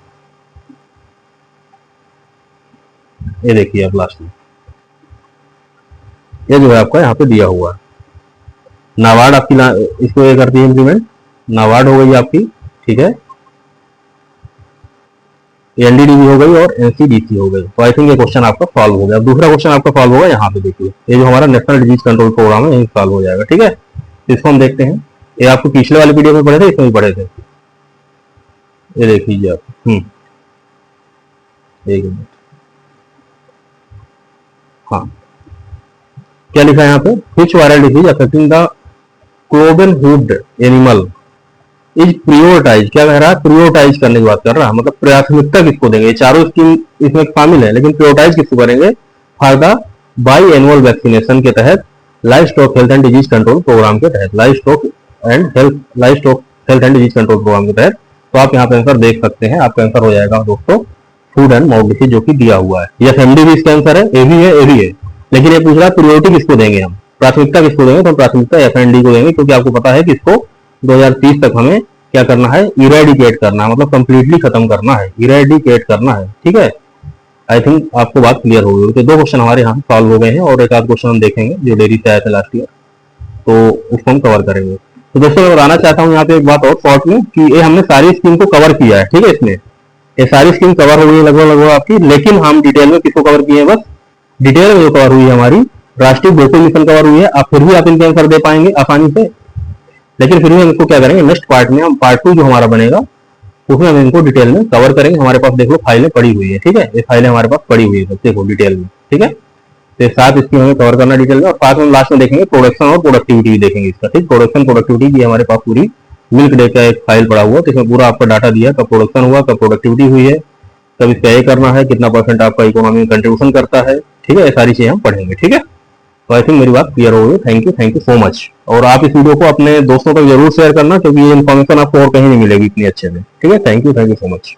ये देखिए आप लास्ट में, ये जो है आपका यहाँ पे दिया हुआ है। नाबार्ड आपकी इसको ये करती है इंप्लीमेंट, नाबार्ड हो गई आपकी, ठीक है, एनडीडीबी हो गई और एनसीडीसी हो गई। तो आई थिंक ये क्वेश्चन आपका सॉल्व हो गया। अब दूसरा क्वेश्चन आपका सॉल्व होगा यहाँ पे, देखिए ये जो हमारा नेशनल डिजीज कंट्रोल प्रोग्राम है यही सॉल्व हो जाएगा। ठीक है, इसको हम देखते हैं। ये आपको पिछले वाले वीडियो में पढ़े थे, इसमें भी पढ़े थे, ये देख लीजिए आप। एक मिनट, हाँ क्या लिखा है यहाँ पे, which viral disease affecting the cloven hoof animal is prioritize. क्या कह रहा है, प्रियोरिटाइज करने की बात कर रहा है, मतलब प्राथमिकता किसको देंगे। ये चारों स्कीम इसमें शामिल है, लेकिन प्रियोरिटाइज किसको करेंगे, for the biannual vaccination के तहत, livestock health and disease control programme के तहत, livestock health and disease control programme के तहत। तो आप यहाँ पे आंसर देख सकते हैं, आपका आंसर हो जाएगा दोस्तों फूड एंड माउथ डिसीज, जो कि दिया हुआ है। यस, एमडी भी इसका आंसर है, ए भी है, ए भी है, लेकिन ये पूछ रहा है प्रियोरिटी किसको देंगे, हम प्राथमिकता किसको देंगे, तो हम प्राथमिकता एफएनडी को देंगे, क्योंकि आपको पता है कि इसको 2030 तक हमें क्या करना है, इरेडिकेट करना है, मतलब कंप्लीटली खत्म करना है, इरेडिकेट करना है। ठीक है, आई थिंक आपको बात क्लियर हो गई। तो दो क्वेश्चन हमारे यहाँ सॉल्व हो गए हैं, और एक आध क्वेश्चन हम देखेंगे जो डेयरी से आया था लास्ट ईयर, तो उसको हम कवर करेंगे। तो दोस्तों मैं बताना चाहता हूँ यहाँ पे एक बात और शॉर्ट में, कि ये हमने सारी स्कीम को कवर किया है। ठीक है, इसमें ये सारी स्कीम कवर हो गई लगभग आपकी, लेकिन हम डिटेल में किसको कवर किए हैं, बस डिटेल में जो कवर हुई है हमारी राष्ट्रीय गोकुल मिशन कवर हुई है। आप फिर भी आप इनके आंसर दे पाएंगे आसानी से, लेकिन फिर भी हम इसको क्या करेंगे, नेक्स्ट पार्ट में हम पार्ट 2 जो हमारा बनेगा उसमें हम इनको डिटेल में कवर करेंगे। हमारे पास देख लो फाइलें पड़ी हुई है। ठीक है, ये फाइलें हमारे पास पड़ी हुई है, देखो डिटेल में। ठीक है, तो साथ इसकी हमें कवर करना डिटेल में, और साथ में लास्ट में देखेंगे प्रोडक्शन और प्रोडक्टिविटी भी देखेंगे इसका। ठीक, प्रोडक्शन प्रोडक्टिविटी की हमारे पास पूरी मिल्क डे का एक फाइल पड़ा हुआ, तो इसमें पूरा आपका डाटा दिया, कब प्रोडक्शन हुआ, कब प्रोडक्टिविटी हुई है, तब इसका ये करना है, कितना परसेंट आपका इकोनॉमी में कंट्रीब्यूशन करता है। ठीक है, ये सारी चीजें हम पढ़ेंगे। ठीक है, तो आई थिंक मेरी बात क्लियर हो गई। Thank you so much. और आप इस वीडियो को अपने दोस्तों तक जरूर शेयर करना, क्योंकि ये इन्फॉर्मेशन आपको और कहीं नहीं मिलेगी इतनी अच्छे से। ठीक है, थैंक यू सो मच।